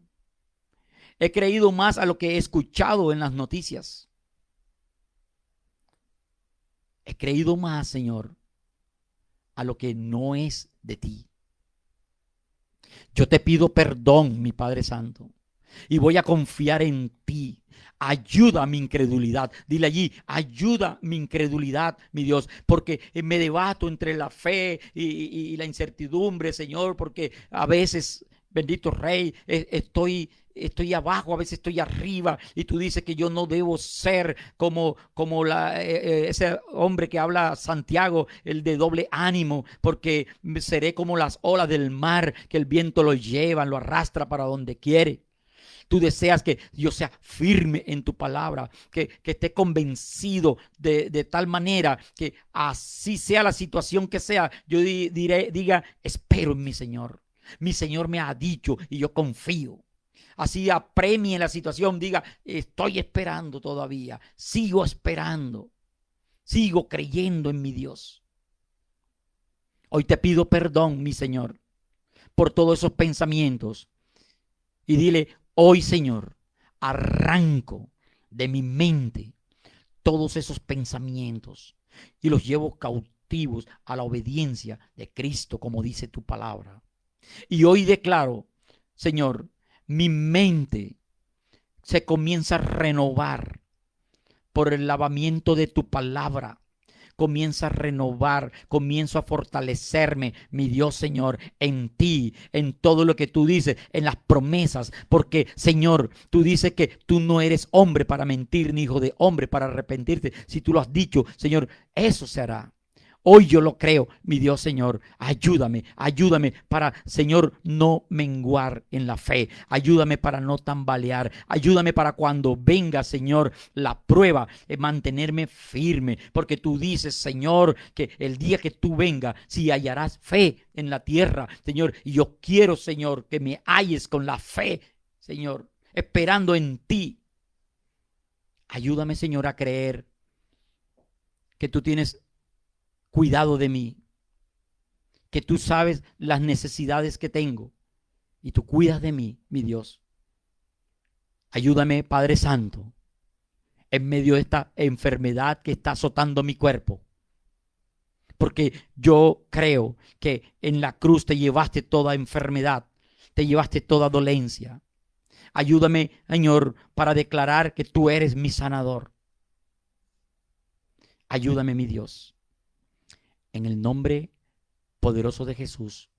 He creído más a lo que he escuchado en las noticias. He creído más, Señor, a lo que no es de ti. Yo te pido perdón, mi Padre Santo, y voy a confiar en ti. Ayuda mi incredulidad. Dile allí, ayuda mi incredulidad, mi Dios, porque me debato entre la fe y la incertidumbre, Señor, porque a veces, bendito Rey, estoy abajo, a veces estoy arriba, y tú dices que yo no debo ser como ese hombre que habla Santiago, el de doble ánimo, porque seré como las olas del mar, que el viento lo lleva, lo arrastra para donde quiere. Tú deseas que yo sea firme en tu palabra, que esté convencido de tal manera que así sea la situación que sea, yo diga, espero en mi Señor. Mi Señor me ha dicho y yo confío. Así apremie la situación, diga, estoy esperando todavía, sigo esperando, sigo creyendo en mi Dios. Hoy te pido perdón, mi Señor, por todos esos pensamientos. Y dile, hoy, Señor, arranco de mi mente todos esos pensamientos y los llevo cautivos a la obediencia de Cristo, como dice tu palabra. Y hoy declaro, Señor, mi mente se comienza a renovar por el lavamiento de tu palabra. Comienza a renovar, comienzo a fortalecerme, mi Dios, Señor, en ti, en todo lo que tú dices, en las promesas, porque, Señor, tú dices que tú no eres hombre para mentir, ni hijo de hombre para arrepentirte. Si tú lo has dicho, Señor, eso se hará. Hoy yo lo creo, mi Dios, Señor, ayúdame para, Señor, no menguar en la fe. Ayúdame para no tambalear. Ayúdame para cuando venga, Señor, la prueba, mantenerme firme. Porque tú dices, Señor, que el día que tú vengas, si hallarás fe en la tierra, Señor. Y yo quiero, Señor, que me halles con la fe, Señor, esperando en ti. Ayúdame, Señor, a creer que tú tienes cuidado de mí, que tú sabes las necesidades que tengo y tú cuidas de mí, mi Dios. Ayúdame, Padre Santo, en medio de esta enfermedad que está azotando mi cuerpo, porque yo creo que en la cruz te llevaste toda enfermedad, te llevaste toda dolencia. Ayúdame, Señor, para declarar que tú eres mi sanador. Ayúdame, mi Dios, en el nombre poderoso de Jesús.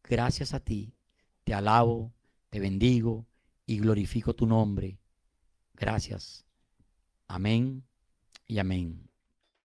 Gracias a ti, te alabo, te bendigo y glorifico tu nombre. Gracias. Amén y amén.